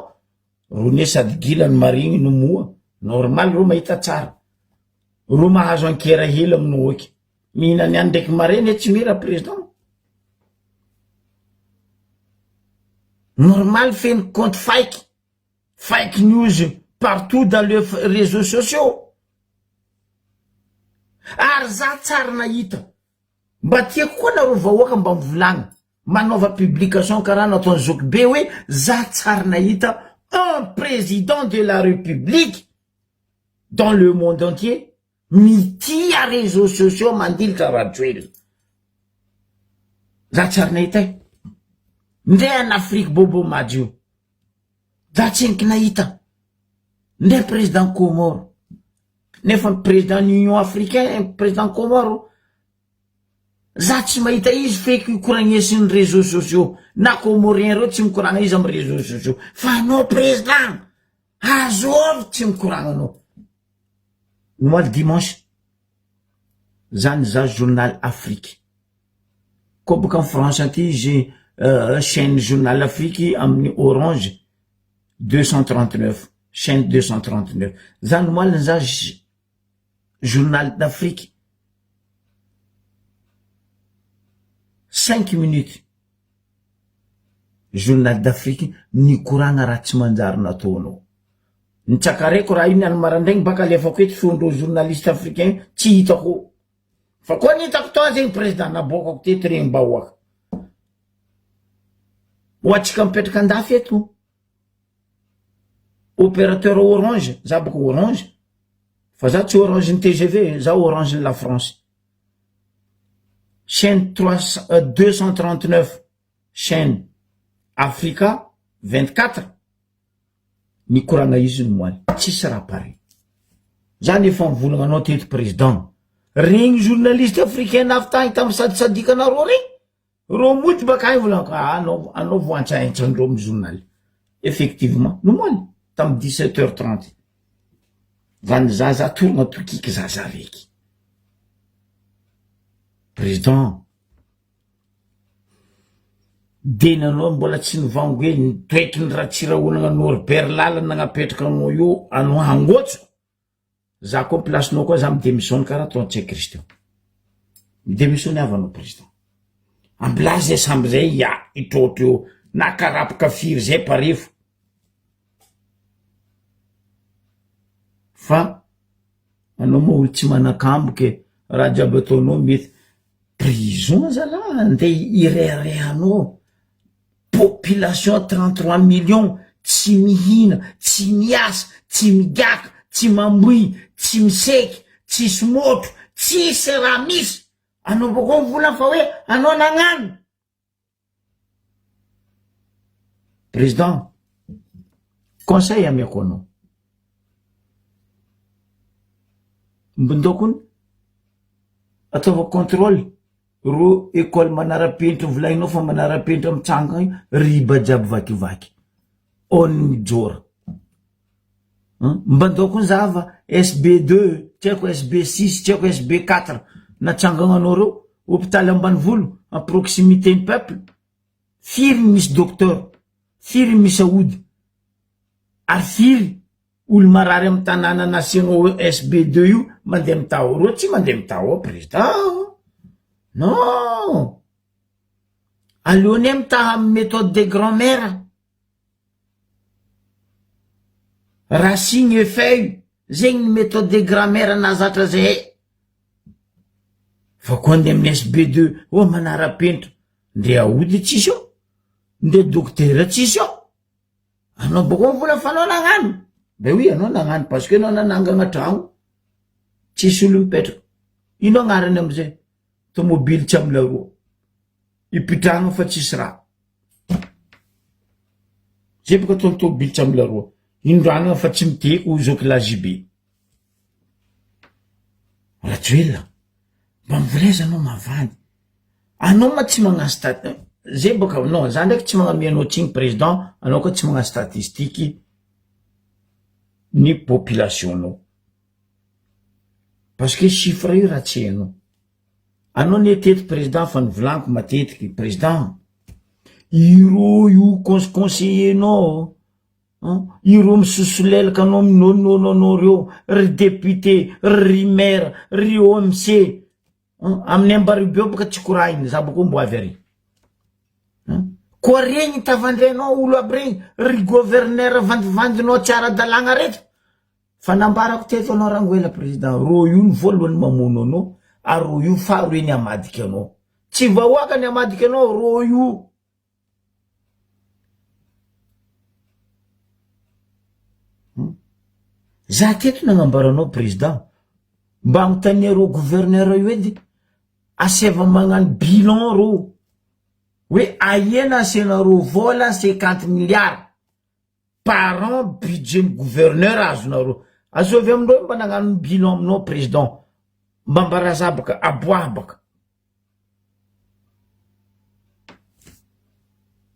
rone sady gilany marigny no moa normal ro mahita tsara ro mahazo ankera hely aminao eky mihinany any ndraiky mareny tsy mira président normal feno compte fake news partout dans les réseaux sociaux ary za tsara nahita mba tiako koa nareo vahoaka mba mivolagna manova publication karaha nataony Zokibe hoe za tsara nahita un président de la République dans le monde entier mitia réseaux sociaux mandilitra rajoel za tsara nahita ndray an Afrique bobo madio za tseniky nahita ndray président Comore nefa président Union africain président Comore za tsy mahita izy feky koragnesiny réseaux sociaux na comorien reo tsy mikoragna izy amy réseaux sociaux fa anao président azovy tsy mikoragna anao mois le dimanche zany za journal Afrique koa boka amy France aty izy chaîne journal Afrique amin'ny Orange 239 chaîne 239 zany moalina za journal d'Afrique 5 minutes journal d'Afrique ni koragna raha tsy manjary nataonao Nitsakareko raha iny almarandregny baka alefako eto sondro journaliste africain tsy hitako. Fa koa nitako toa zegny président nabokako teto regny mba hoaka. Hoatsika mipetraka andafy eto. Opérateur Orange, za baka Orange. Fa za tsy Orange ny TGV, za Orange ny la France. Chaîne 239, chaîne Africa 24. Ny koragna izy ny moaly, tsisy raha pare. Zany efa mivolagna anao teto président. Regny journaliste africain naftagny tamin'ny sadikanareo regny. Ro mody baka ay volagna anao voantsahintsandreo amin'ny journal. Effectivement, no moaly tamin'ny 17h30. Zany za torogna tokiky zaza reky. Président, denanao mbola tsy nivango hoe nitoeky ny raha tsy raha olagna Norbert Lala nagnapetraka anao io anao hangotso. Za koa placenao koa za midémissionne karaha ataontsika Christian. Midémissionne avanao président. Amblazy samby zay ya itrotro eo nakarapaka firy zay parefo. Fa anao moa olo tsy manakamboke raha jiaby ataonao mety prison zala andeha ireharehanao. Population 33 millions tsy mihina, tsy miasa, tsy migaka, tsy mamboy, tsy miseky, tsy smotro, tsy raha misy. Anao bako mivola fa hoe anao nagnano. Président, conseil amiako anao. Mbondokony ataova contrôle ro école manara-penitra volagninao fa manara-penitra amin'ny tsanga io riba jiaby vakivaky. On mijora. Mbandokony zava SB2, tiako SB6, tiako SB4 na tsangagnanao reo hôpitaly Ambanivolo en proximité ny peuple. Firy misy docteur, firy misy aody, ary firy olo marary amin'ny tanàna nasianao SB2 io mandeha mitao. Ro tsy mandeha mitao président. Non. Aleony mitaha amin'ny méthode de grand-mère. Racine et feuille, zegny méthode de grand-mère nazatra zay. Fa koa nde amin'ny SB2, manara-penitra. Nde aody tsisy eo, nde docteur tsisy eo. Anao bako mivola fa anao nagnano. Ben oui, anao nagnano parce que anao nanangana tragno. Tsisy olo mipetraka. Ino agnarany amizay? Tomobile tsy amin'ny laroa. Ipitrano fa tsisy raha. Zay baka tomobile tsy amin'ny laroa. Indroanana fa tsy miteko zoky lajibe. Ratsuela, mba mivoleza anao mavandy. Anao ma tsy magnano zay baka non, za ndraiky tsy magnamianao tsigny président, anao ka tsy magnano statistique ny population nao. Parce que chiffre io raha tsy hainao. Anao neteto président fa nivolaniko matetiky président. Iro io conseillenao, iro misosolelaka anao minononao reo, ry député, ry maire, ry OMC. Amin'ny ambaribeo baka tsy korahiny, za bako mbo avy ary. Koa regny tavandrenao olo aby regny, ry gouverneur vandivandinao tsara dalagna reto. Fa nambarako teto anao rangoela président, ro io ny voalohany mamono anao, ary ro io faharoe ny amadika anao. Tsy vahoaka ny amadika anao, ro io. Za teto nagnambaranao président, mba mitania ro gouverneur io edy, aseva magnano bilan ro. Oui, aïena asena-ro vola 50 milliards par an budget gouverneur azonaro. Azovy amin'ireo mba nagnano bilan aminao président. Mba mbarazabaka aboabaka.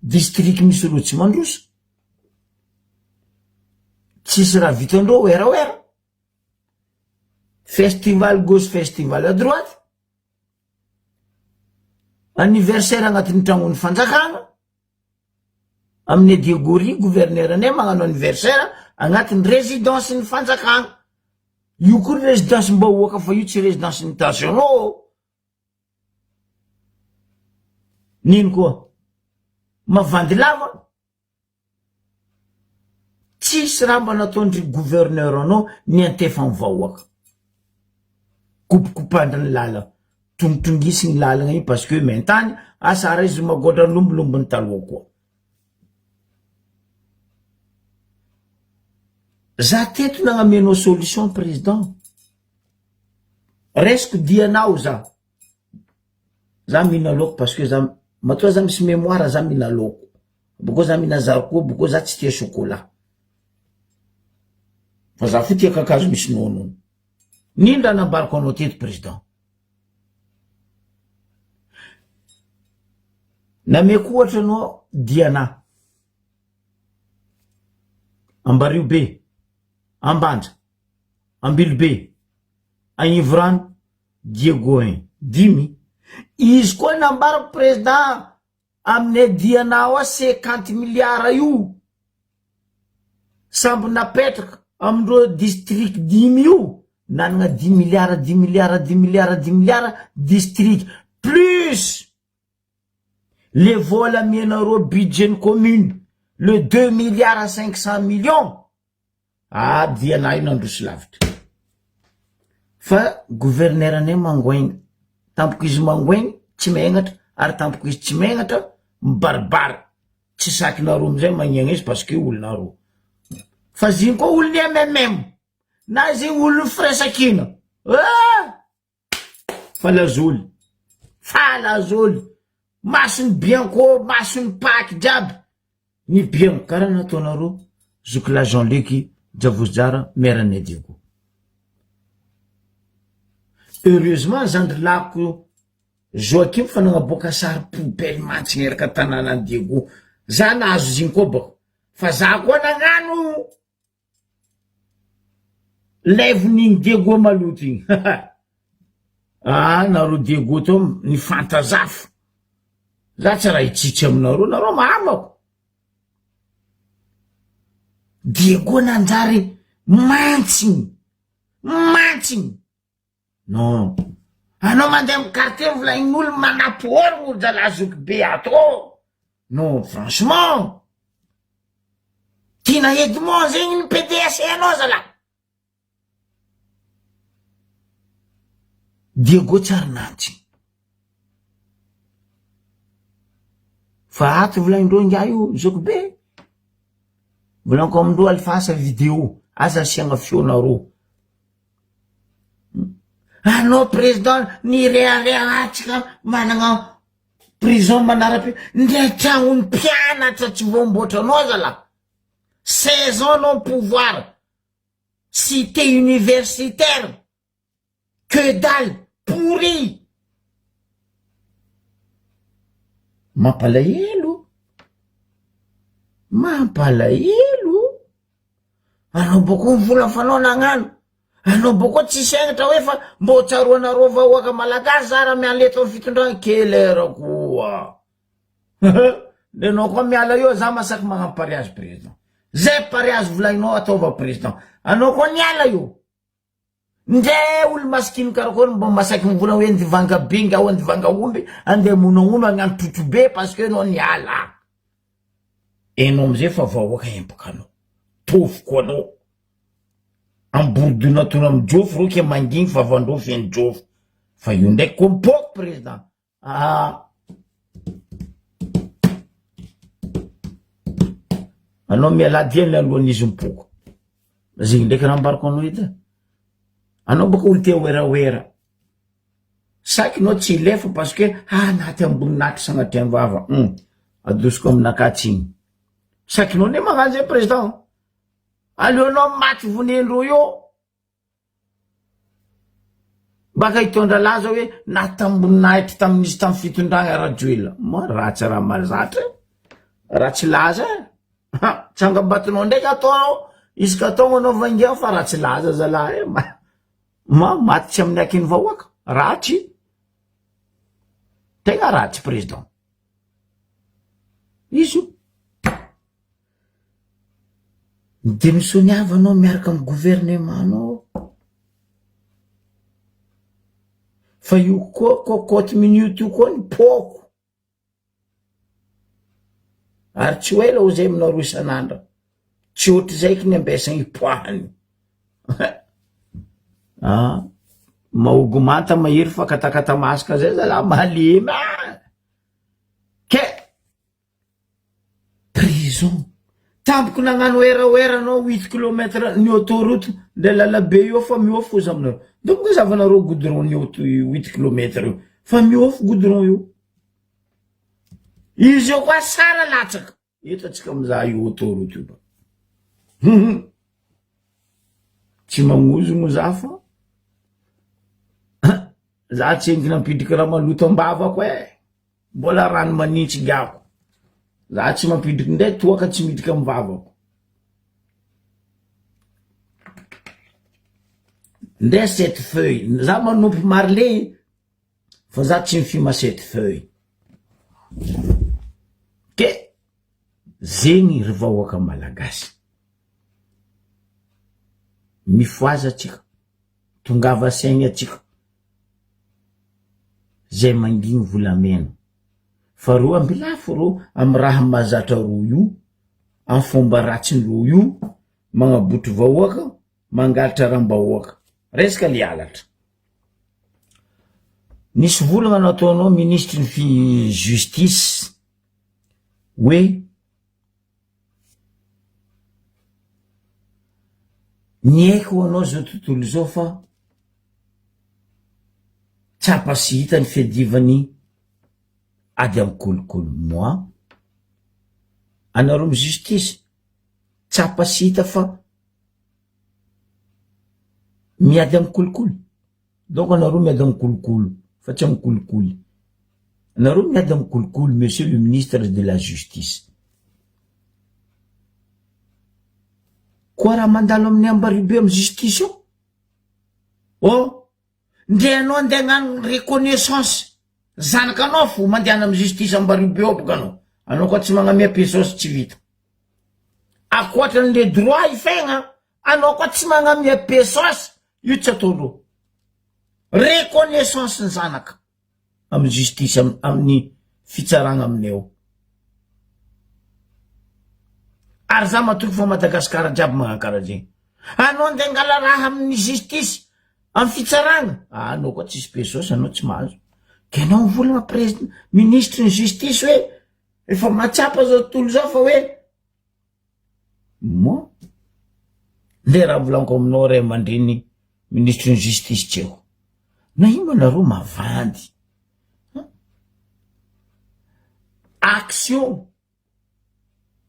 District misy ro tsy mandroso. Tsisy raha vitandreo era. Festival gauche, festival à droite. Anniversaire agnatin'ny trangon'ny fanjakana. Amin'ny Diogori, gouverneur anay magnano anniversaire agnatin'ny résidence ny fanjakana. Io koa résidence mba hoaka fa io tsy résidence ny nationaux. Nino koa? Mavandy lava. Tsy tsisy raha mba nataondry gouverneur anao ny antefa ny vahoaka kopikopandra ny lala tongitongisy ny lalagna iny parce que mentany asara izy magoatra lombolombo ny taloha koa za teto nagnamenao solution président resiko dianao za mihina loko parce que za matoa za misy mémoire za mihina loko boko za mihina zariko boko za tsy tia chocolat fa za fo tia kakazo misy nono nindra nambariko anao teto président nameko ohatra anao diana Ambario be Ambanja Ambilobe Agnivorano Diegoin dimy izy koa nambariko président aminay dianao 50 milliards io sambo napetraka amindro district dimy io nanagna 10 milliards 10 milliards 10 milliards 10 milliards district plus les vols amienaro budget de commune le 2 milliards 500 millions diana ino androso lavitra fa gouverneur anay mangoigny tampoko izy mangoigny tsy megnatra ary tampoko izy tsy megnatra mibaribara tsy sakinaro amizay magnegna izy parce que olonaro fa ziny koa olony MMM na ziny olony firesakina falazolo masony bianco masony paky jiaby ny bianco karaha nataonaro zoky la Jean-Luc Javozara merany Diego heureusement zandry lako Joakim fa nagnaboaka sary poubelle mantsy eraka tanàna Diego za nahazo ziny koa bako fa za koa nagnano levin'igny Diego maloto igny naro Diego to ny fantazafo za tsy raha itsitsy aminaro mahamako Diego nanjary mantsiny non anao mandeha amin'ny quartier volagnin'olo manapoorigny jalazoky be ato non franchement tina Edmond zegny ny PDS anao zala Diego tsary nantsy fa ato volagindreo ngia io zoky be volaniko amindreo alifasa vidéo aza asiagna fionaro anao président ny reharehatsika managna prison manarape ndray tragnony mpianatra tsy voamboatra anao zala 16 ans non pouvoir cité universitaire que dalle pourri mampalahelo anao boko vola fanao nagnano anao boko tsy senatra hoe fa mbo tsaroanareo vahoaka malagasy zara mialeto amin'ny fitondragna kelera koa lenao koa miala io za masaky magnano pariage président zay pariage volagninao ataova président anao koa niala io ndre olo masikiny karakory mbo masaky mivola hoe ndivanga binga ao ndivanga omby andeha monaomby agnano totrobe parce que anao niala enao amizay fa vahoaka empaka anao tofoko anao amborodona tona amy jofo roke mangigny fa vandro feny jofo fa io ndraiky kompoko président anao mialadiany alohan'izy mipoko zigny ndraiky raha ambariko anao edy anao baka olo tia oeraoera saky anao tsy ilefa parce que naty amboninahitry sagnatria vava adosiko aminakatsy igny saky anao ne magnano zay président aleonao maty vonendro io baka hitondra laza hoe natamboninahitry tamin'izy tamy fitondragna rajoela ma ratsy raha mazatra ratsy laza tsangambatinao ndraiky atao izy ka atao anao vangia fa ratsy laza zalahy maty tsy amin'ny akiny vahoaka ratsy tegna ratsy président izy io démissioniavanao miaraka amy gouvernement anao fa io koa cocotte minute io koa ny poko ary tsy hoe la ho zay aminao roa isan'andra tsy ohatry zay ny ambesagny poahany. Maogomanta mahery fa katakata masaka zay zala malemy ke prison tampoko nagnano era anao 8 kilometre ny autoroute nde lalabe io fa miofo ozy aminareo donc zavanareo goudron ny 8 kilometre io fa miofo goudron io izy io koa sara latsaka etatsika amizah io autoroute io tsy magnozo mo za fa za tsy engy nampidriky raha maloto ambavako mbola rano manitsy giako za tsy mampidriky ndray toaka tsy midriky amy vavako ndray 7 feuille za manompo marle fa za tsy mifima 7 feuille ke zegny ry vahoaka malagasy mifoaza atsika tongava saigny atsika zay mangigny volamena fa ro ambilafo ro amy raha mahazatra ro io amy fomba ratsin-ro io magnabotry vahoaka mangalatra ram-bahoaka resaka lialatra nisy volagna nataonao ministre ny justice hoe ny haiko anao zao tontolo zao fa tsapa sy hita ny fiadivany ady amy kolokolo moi anareo amy justice tsapa sy hita fa miady amy kolokolo donc anareo miady amy kolokolo fa tsy amy kolokolo anareo miady amy kolokolo monsieur le ministre de la justice koa raha mandalo amin'ny Ambaribe amy justice io ndre anao andeha hagnano reconnaissance zanakanao fo mandehana amy justice Ambaribe ao boka anao koa tsy magnamia pesosy tsy vita akoatran'le droit ifegna anao koa tsy magnamia pesosy io tsy ataonao reconnaissance ny zanaka amy justice amin'ny fitsaragna aminay ao ary za matoky fa Madagasikara jiaby magnakara zegny anao andeha angala raha amin'ny justice amy fitsaragna anao koa tsisy pesosy anao tsy mahazo ke anao mivolagna ministre ny justice hoe efa matsapa zao tontolo zao fa hoe mo le raha volaniko aminao ray aman-dreny ministre ny justice tsy eo na ino anareo mavandy action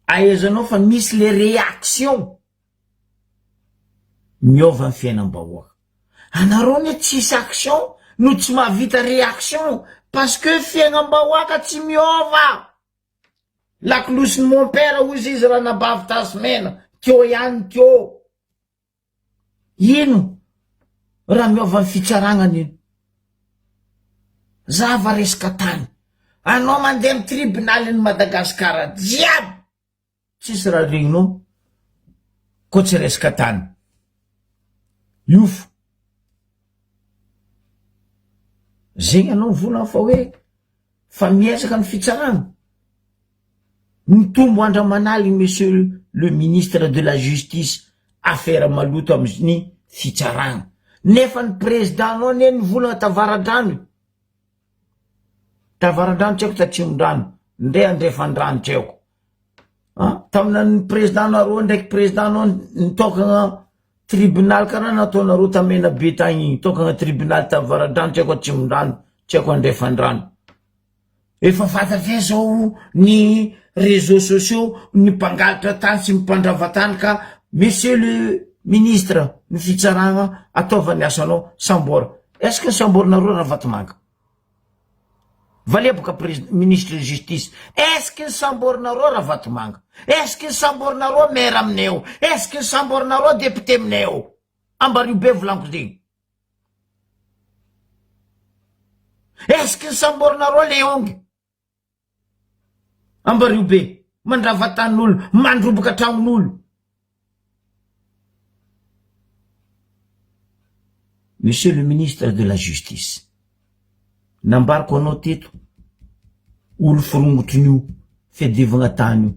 aezanao fa misy le réaction miova ny fiainam-bahoaka anareo ne tsisy action no tsy mahavita réaction parce que fiainam-bahoaka tsy miova lakolosiny mon père ozy izy raha nabavy tasy mena teo ihany teo ino raha miova ny fitsaragnany ino zava resaka tany anao mandeha amy tribunaliny Madagasikara jiaby tsisy raha regninao koa tsy resaka tany iofo zegny anao volagna fa hoe fa miezaka ny fitsaragna mitombo andra manaly monsieur le ministre de la justice affaire maloto amin'ny fitsaragna nefa ny président anao ne ny volagna tavaradrano tsy aiko tatsimondrano ndre andrefandrano tsy aiko tamina ny président nareo ndraiky président anao nitokagna tribunal karaha nataonareo tamena be tagny nitokagna tribunal tavaradrano tsy aiko atsimon-drano tsy aiko andrefandrano efa fantatry zao ny réseaux sociaux ny mpangalatra tany sy mpandrava tany ka monsieur le ministre ny fitsaragna ataovany asanao sambora est-ce que samborinareo raha vatomanga valeboka ministre de justice est-ce que samborinareo raha vatomanga est-ce que samborinareo maire aminay ao est-ce que samborinareo député aminay ao Ambaribe volaniko zegny est-ce que samborinareo leongy Ambaribe mandrava tanin'olo mandroboka tragnon'olo monsieur le ministre de la justice nambariko anao teto olo forongotrin'io fiadivagna tany io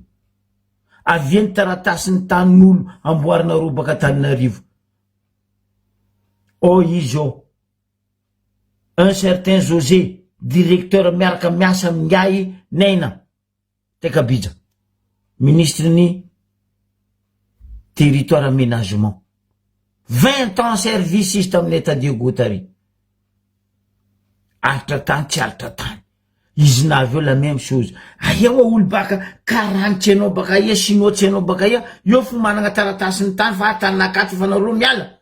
aviany taratasy ny tanin'olo amboarinareo baka Antananarivo. Izy un certain José, directeur miaraka miasa amin'ngay Nena Tekabija, ministre ny territoire aménagement, 20 ans service izy tamin'ny état Diego tary. Alitra tany tsy alitra tany. Izy naveo la même chose. Aya olo baka karanitsy anao baka ia, sinoatsy anao baka ia, io fo managna taratasy ny tany fa tany nakaty fa nareo miala.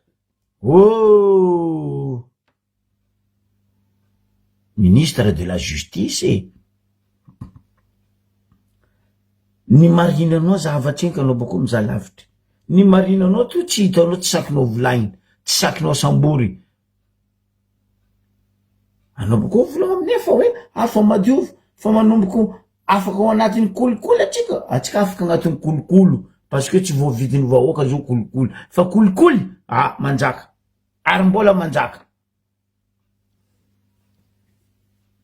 Ministre de la justice ny marinanao zavatrenka anao bako mizalavitra. Ny marinanao to tsy hitanao tsy sakinao volainy, tsy sakinao sambory. Anao bako volagna aminay fa hoe afa madio fa manomboko afaka ao anatin'ny kolikoly atsika afaka anatin'ny kolokolo parce que tsy voavidiny vahoaka zao kolikoly fa kolikoly manjaka ary mbola manjaka.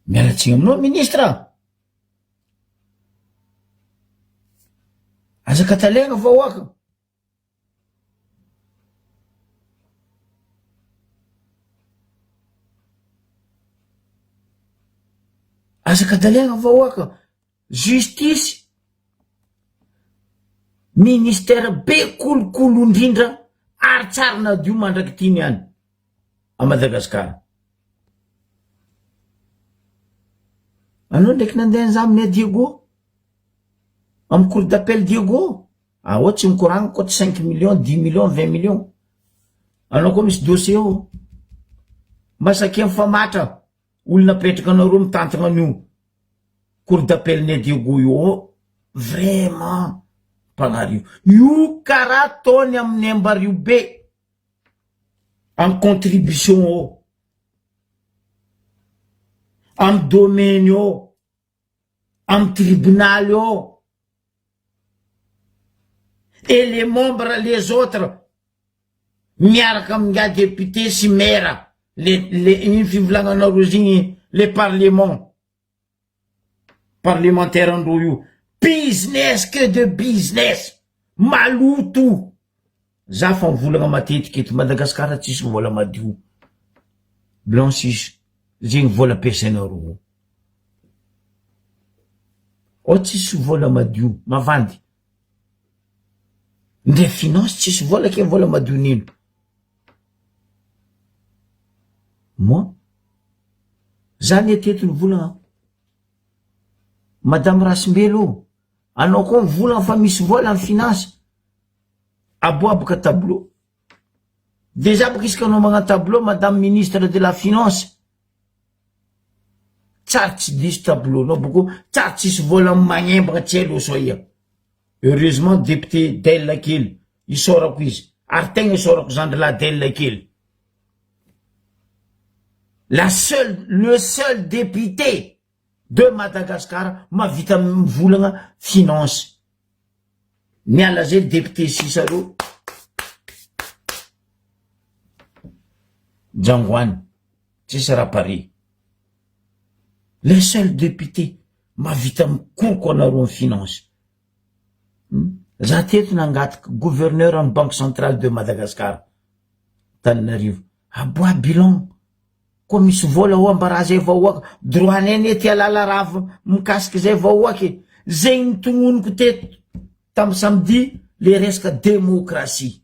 Mialatsiny aminao ministra, azaka talegna vahoaka. Azaka talegna vahoaka. Justice, ministère be kolokolo indrindra ary tsara nadio mandraky tiny any a Madagasikara. Anao ndraiky nandeha an'izaminy Diego amin'ny cour d'appel Diego, ohatsy mikoragna koa 5 millions, 10 millions, 20 millions. Anao koa misy dossier ao masaky mifamatra olona petraka anareo mitantagna an'io cour d'appel ny Diego io. Vraiment mpanario io karaha taony amin'ny Ambario be en contribution ao amin'ny domaine ao amin'ny tribunal ao. Et les membres les autres miaraka amin'nga député sy maire les fivolagnanareo zigny les parlementaires andreo io. Business que de business maloto. Za fa mivolagna matetiky eto Madagasikara tsisy vola madio blanchis zegny vola ampiasainareo. Tsisy vola madio mavandy. Ndre finance tsisy vola ke vola madio nino. Moi zany eteto ny volagna Madame Rasimbelo, anao koa mivolagna fa misy vola amin'ny finance. Aboabaka tableau. Déjà baka isaka anao magnano tableau Madame ministre de la finance. Tsara tsy diso tableau nao boko tsara tsisy vola magnembagna tsy elo soia. Heureusement député Della kely isorako izy ary tegna isorako zandrila Della kely. Le seul député de Madagascar mavita mivolagna finance. Miala zay député Sisaro Jangwani tsisy raha pare. Le seul député mavita mikoroko anareo finance. Za teto nangataka gouverneur en banque centrale de Madagascar Tananarivo aboa bilan koa misy vola ho ambara zay vahoaka droit nene ty alala rava mikasiky zay vahoaky zay nitononiko teto tamy samedi le resaka démocratie.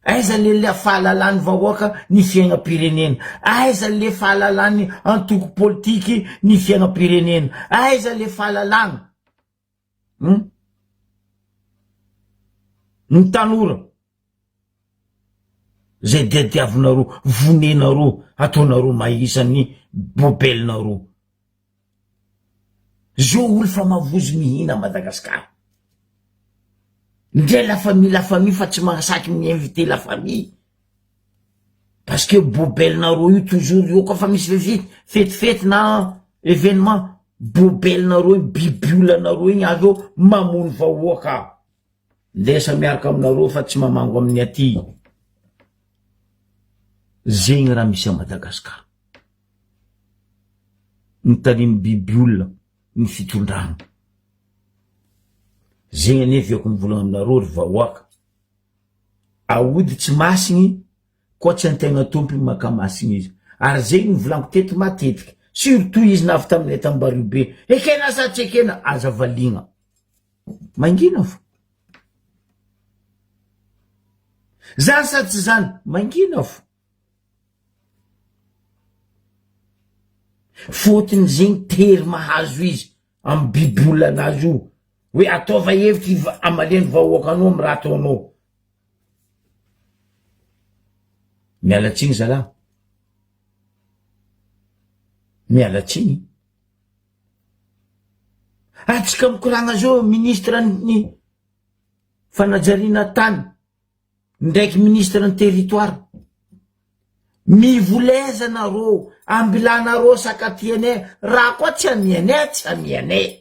Aiza le fahalalany vahoaka ny fiaigna-pirenena, aiza le fahalalany antoko politiky ny fiaigna-pirenena, aiza le fahalalany ny tanora zay diadiavinareo vonenareo ataonareo mahisan'ny bobelinareo. Zao olo fa mavozo mihina Madagasikara. Ndre la famille fa tsy masaky mi-inviter la famille parce que bobelinareo io toujours io koa fa misy fety na événement bobelinareo bibiolanareo igny aveo mamono vahoaka. Ndesa miaraka aminareo fa tsy mamango amin'ny aty. Zegny raha misy a Madagasikara. Ny tarimy bibiola ny fitondrana. zegny aneviako mivolagna aminareo ry vahoaka, aody tsy masigny koa tsy antegna tompo maka masigny izy, ary zegny mivolaniko teto matetiky, surtout izy navy taminay Tambaribe, ekena sa tsy ekena, aza valigna mangina fo, zany sa tsy zany mangina fo, fotony zegny tery mahazo izy amy bibola anazy io hoe ataova hevitry amaleny vahoakanao amy raha ataonao. Mialatsiny zalahy, mialatsiny. Atsika mikoragna zao ministre ny fanajariana tany ndraiky ministre ny territoire, mivoleza nareo, ambilanareo sakatianay, raha koa tsy amianay, tsy amianay.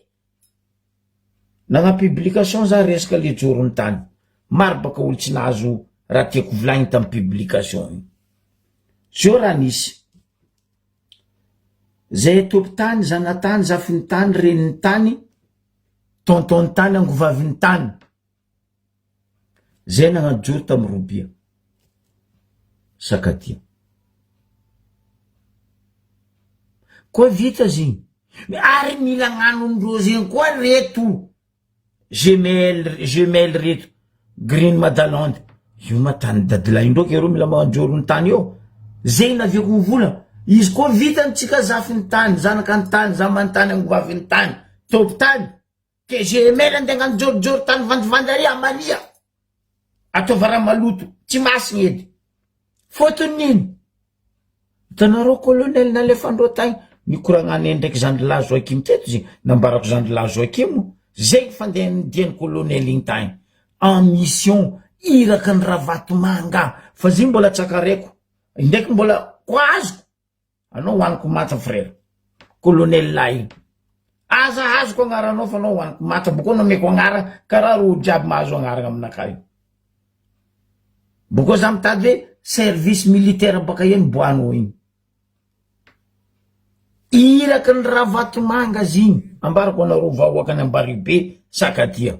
Nagna publication za resaka le jorony tany, maro baka olo tsy nahazo raha tiako volagny tamy publication. Zio raha nisy, zay tompy tany, zanatany, zafiny tany, reniny tany, tontony tany, angovaviny tany, zay nagnajoro tamy Robia Sakatia. Koa vita ziny, ary mila gnanondro zegny koa reto gemelle reto Green Madalande, io ma tany dadilay ndraiky ero mila magnajoro ny tany eo, zegny naviako mivola, izy koa vitany tsika zafiny tany, zanakany tany, zamany tany, angovaviny tany, tompy tany, ke gemelle andenga njorojoro tany vandivandy amania, ataova raha maloto, tsy masigny edy. Fotony nino? Hitanareo colonel nalefandreo tagny, nikoragnany ndraiky Zandrilahy Joakim teto zegny, nambarako Zandrilahy Joakim, zegny fandiany colonel igny tagny, en mission iraka ny Ravatomanga, fa ziny mbola tsakareko, ndraiky mbola koazoko, anao hoaniko mata frère, colonel lahy, aza azoko agnaranao fa anao hoaniko mata, boko nomeko agnara, karaha ro jiaby mahazo agnarana aminakay. Boko za mitady hoe service militaire baka eny boanao igny. Iraka ny Ravatomanga ziny, ambarako anareo vahoaka any Ambaribe Sakatia,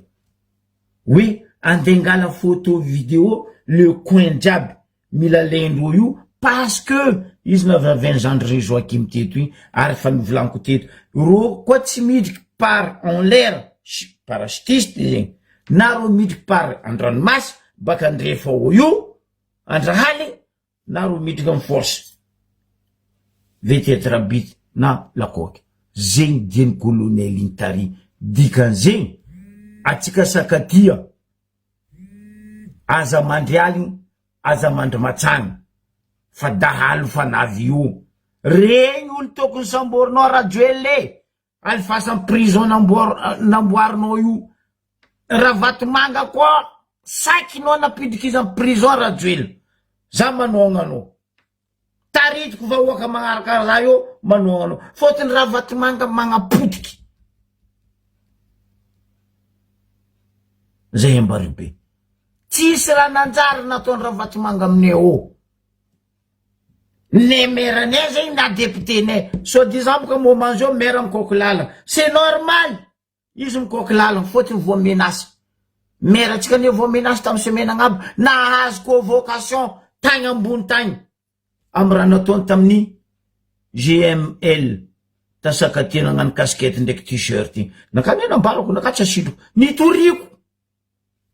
oui, andengala photo vidéo le coin jiaby mila lendro io, parce que izy navaveny Zandri Joakim teto igny, ary fa nivolaniko teto, ro koa tsy midriky par en l'air parachutiste zegny, na ro midriky par andranomasy baka andrefa io andrahaly, na ro midriky amy force VTT Rabity na lakoky. Zegny dieny colonel igny tary, dikan'zegny atsika Sakatia, aza mandry aligny, aza mandry matsagny, fa dahalo fanavy io, regny olo tokony samborinao rajoele, alifasa amy prison namboarinao io, Ravatomanga koa sakinao napidriky izy amy prison rajoele, za manognanao, taritiko vahoaka magnaraka raha io, manognanao, fotony Ravatomanga magnapotiky. Zay Ambaribe, tsisy raha nanjary nataony Ravatomanga aminay eo. Ne meranay zegny na député-nay, so disant que moment zao maire mikoky lalana, c'est normal izy mikoky lalana, fotony voa menasy. Maire atsika ne voa menasy tamy semaine agnaby, nahazo convocation tagny ambony tagny, amy raha nataony tamin'ny GML ta Sakatia nagnano casquette ndraiky t-shirt igny. Nakany nambarako, nakatsy asidroko, nitoriko,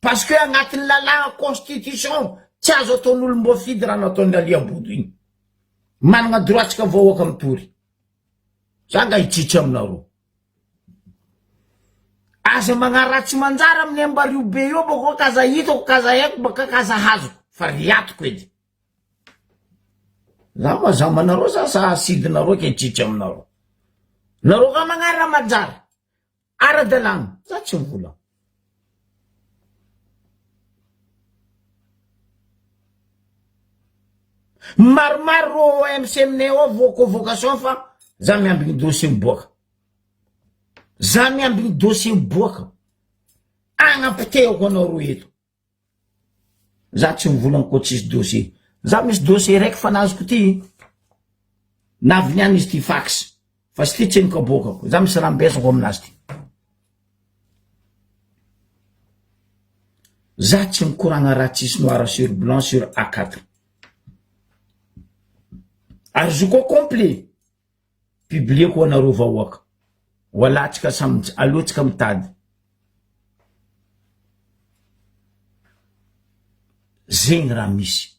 parce que agnatin'ny lalagna constitution tsy azo ataon'olo mbo fidy raha nataony Aliambodo igny. Managna droit tsika vahoaka mitory. Zanga hitsitsy aminareo. Aza magnaratsy manjara amin'ny Ambaribe io, bako kaza hitako, kaza haiko, baka kaza hazoko, fa riatoko edy. Za mazamanareo za sa asidinareo ke hitsitsy aminareo. Nareo ka magnara manjara, ara-dalàna, za tsy mivola. Maromaro ro MC aminay ao convocation fa za miambigny dossier miboaka. Za miambigny dossier miboaka. Agnapitehako anao ro eto. Za tsy mivolagna koa tsisy dossier. Za misy dossier raiky fa nazoko ty. Naviniany izy ty fax. Fa sy ty tsy nikabokako. Za misy raha mbesako aminazy ty. za tsy mikoragna raha tsisy noir sur blanc sur A4 ary zo koa complet publieko anareo vahoaka walatsika samy alohatsika mitady zegny raha misy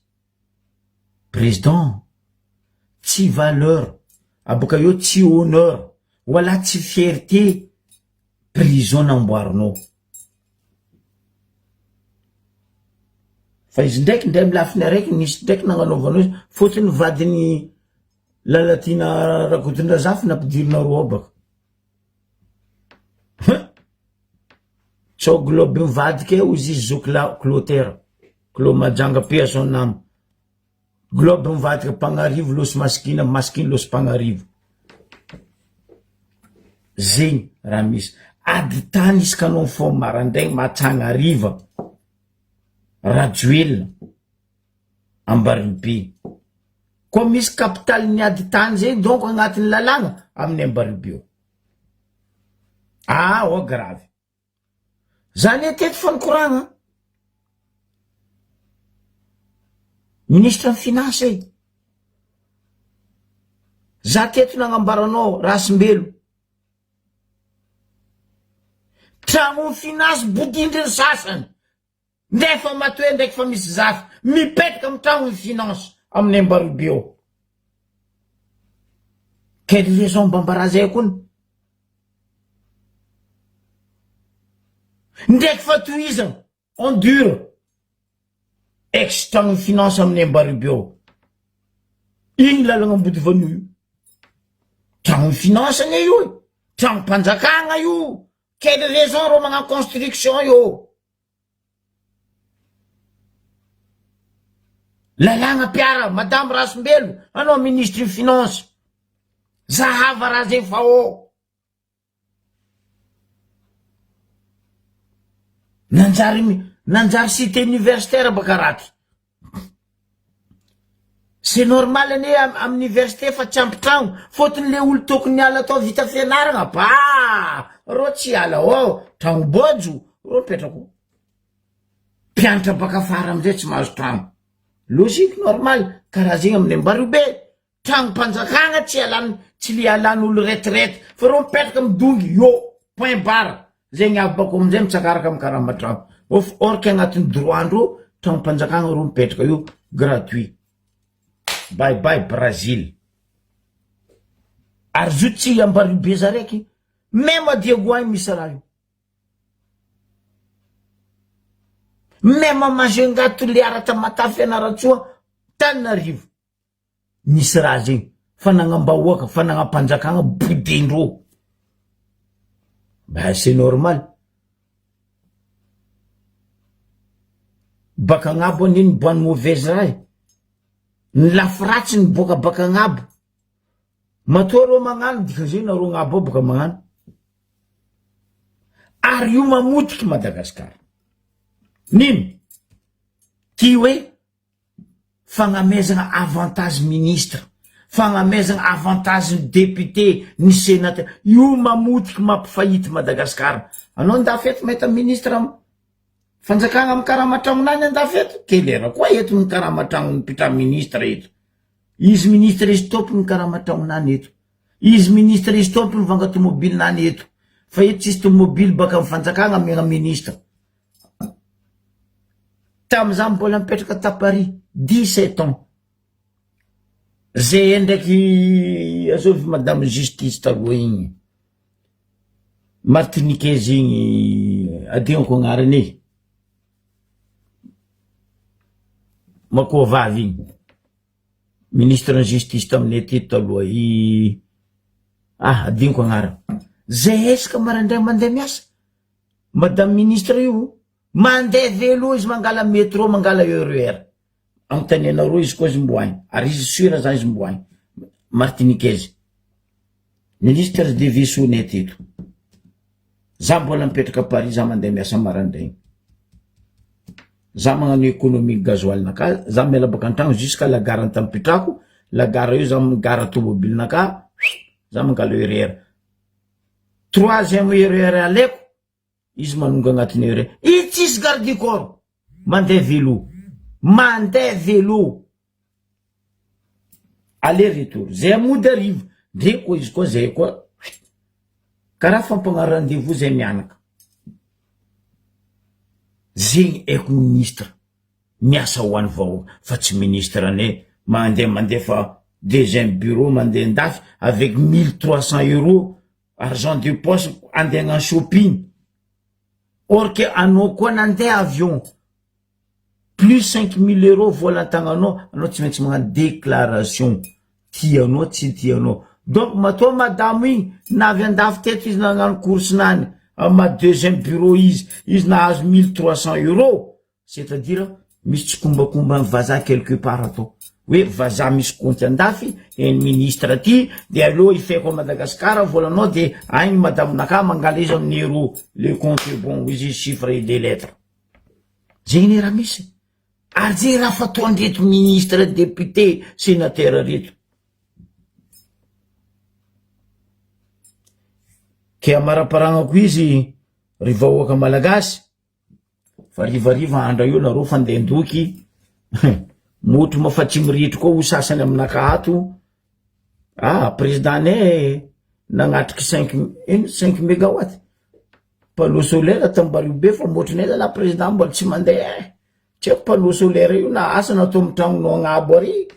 président tsy valeur aboka eo tsy honneur wala tsy fierté prison namboarinao fa izy ndraiky ndray milafiny araiky nisy ndraiky nagnanaovanao izy fotony vadiny lalatina rakotondrazafy nampidirina roa baka tsao globe mivadika eo izy zo clotera clo majanga pea son nama globe mivadika mpagnarivo losy maskiny losy mpagnarivo zegny raha misy ady tany isy kanao fo marandraigny matsagna ariva rajoelina Ambaribe koa misy capitale ny ady tany zegny donc agnatin'ny lalagna amin'ny Ambaribe o grave zany eteto fa nikoragna ministre ny finance za teto nagnambaranao Rasimbelo tragno finance bodindry ny sasany nefa matoe ndraiky fa misy zafy mipetraka amin'ny tragno finance amin'ny Ambaribe quelle raison mbambarazay kony ndraiky fa toizana en dur ex tragno finance amin'ny Ambaribe igny lalagna ambody vanio tragno finance ane io tragno mpanjakagna io quelle raison ro magnano construction io lalagna piara madame Rasimbelo anao ministre finance zahava raha zay fa nanjary cité universitaire baka raty c'est normal ane amin'ny université fa tsy ampitragno fotony le olo tokony ala atao vita fianaragna ro tsy ala tragno bojo ro mipetrako mpianatra baka fara amizay tsy mahazo tragno logique normal karaha zegny amin'ny Ambaribe tragno mpanjakagna tsy le alan'olo retraite fa ro mipetraka midongy point barre zegny aby bako amizay mitsakaraka amy karamatragno orky agnatin'ny droandro tragno mpanjakagna ro mipetraka io gratuit bye bye Brazil ary zo tsy Ambaribe za raiky même Diagoin misy raha io même Majunga Toliara Tamatavy Fianaratsoa Tananarivo misy raha zegny fa nagnambahoaka fa nagnampanjakagna bodendro c'est normal baka agnabo aniny boany mauvaise raha ny lafiratsy ny boka baka agnabo matoa ro magnano dika zegny na ro agnabo boka magnano ary io mamotiky Madagasikara nino ty hoe fagnamezana avantage ministre fagnamezana avantage député ny sénateur io mamotiky mampifahity Madagasikara anao ndafeto mahita ministre fanjakagna amy karamatragnonany andafeto kelera koa eto ny karamatragnony mpitra ministre eto izy ministre izy tompony karamatragnonany eto izy ministre izy tompony vanga tomobilinany eto fa eto tsisy tomobily baka mifanjakagna amina ministre tamizany mbola mipetraka ta Paris 17 ans zay ndraiky azovy madame justice taloha igny Martiniquais igny adegnako agnarany Makovavy igny ministre de justice taminay teto taloha adegnako agnarany zay esaka marandray mandeha miasa madame ministre io mandeha velo izy mangala métro mangala RER amy tanena roa izy koa izy mboagny ary izy sura zany izy mboagny Martiniquais ministre de vaisseau-nay teto za mbola mipetraka Paris za mandeha miasa marandray za magnano économique gasoil naka za mela baka antragno jusqu'à la gare tampitrako la gare io za gare tomobile naka za mangala RER troisième RER aleko izy manonga agnatin'ny RER izy tsisy garde du corps mandeha vélo aller retour zay mody arivo ndre koa izy koa zay koa karaha fampagna rendez-vous zay mianaka zegny aiko ministre miasa ho an'ny vahoaka fa tsy ministre ane mandeha fa deuxième bureau mandeha ndafy avec 1300 € argent de poche andeha hagnano shopping or que anao koa nandeha avion plus 5000 € vola an-tagnanao anao tsy maintsy magnano déclaration tianao tsy tianao donc matoa madamo igny navy andafy teto izy nagnano course nany ma deuxième bureau izy nahazo 1300 €, c'est-à-dire misy tsikombakomba vazaha quelque part atao hoe vazaha misy compte andafy en ministre aty de aloha ifeko a Madagasikara volanao de agny madame naka mangala izy amin'ny euro le compte bon izy chiffre et des lettres zegny raha misy ary zay raha fataony reto ministre député sénateur reto ke amaraparagna ko izy ry vahoaka malagasy fa rivariva andra io nareo fandendoky motro mafatsy miritry koa ho sasany aminaka ato président ne nagnatriky 5 mégawatt panneau solaire tambariobe fa motronay la président mbola tsy mandeha tsy panneau solaire io na asa natao amin'ny tragnonao agnabo ary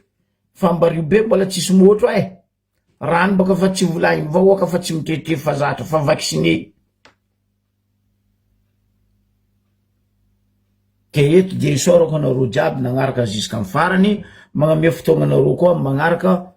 fa ambariobe mbola tsisy motro rano baka fa tsy volagny vahoaka fa tsy mitretre fa zatra fa vacciné ke eto dia isorako anareo jiaby nagnaraka jusqu'à farany magname fotoagna anareo koa magnaraka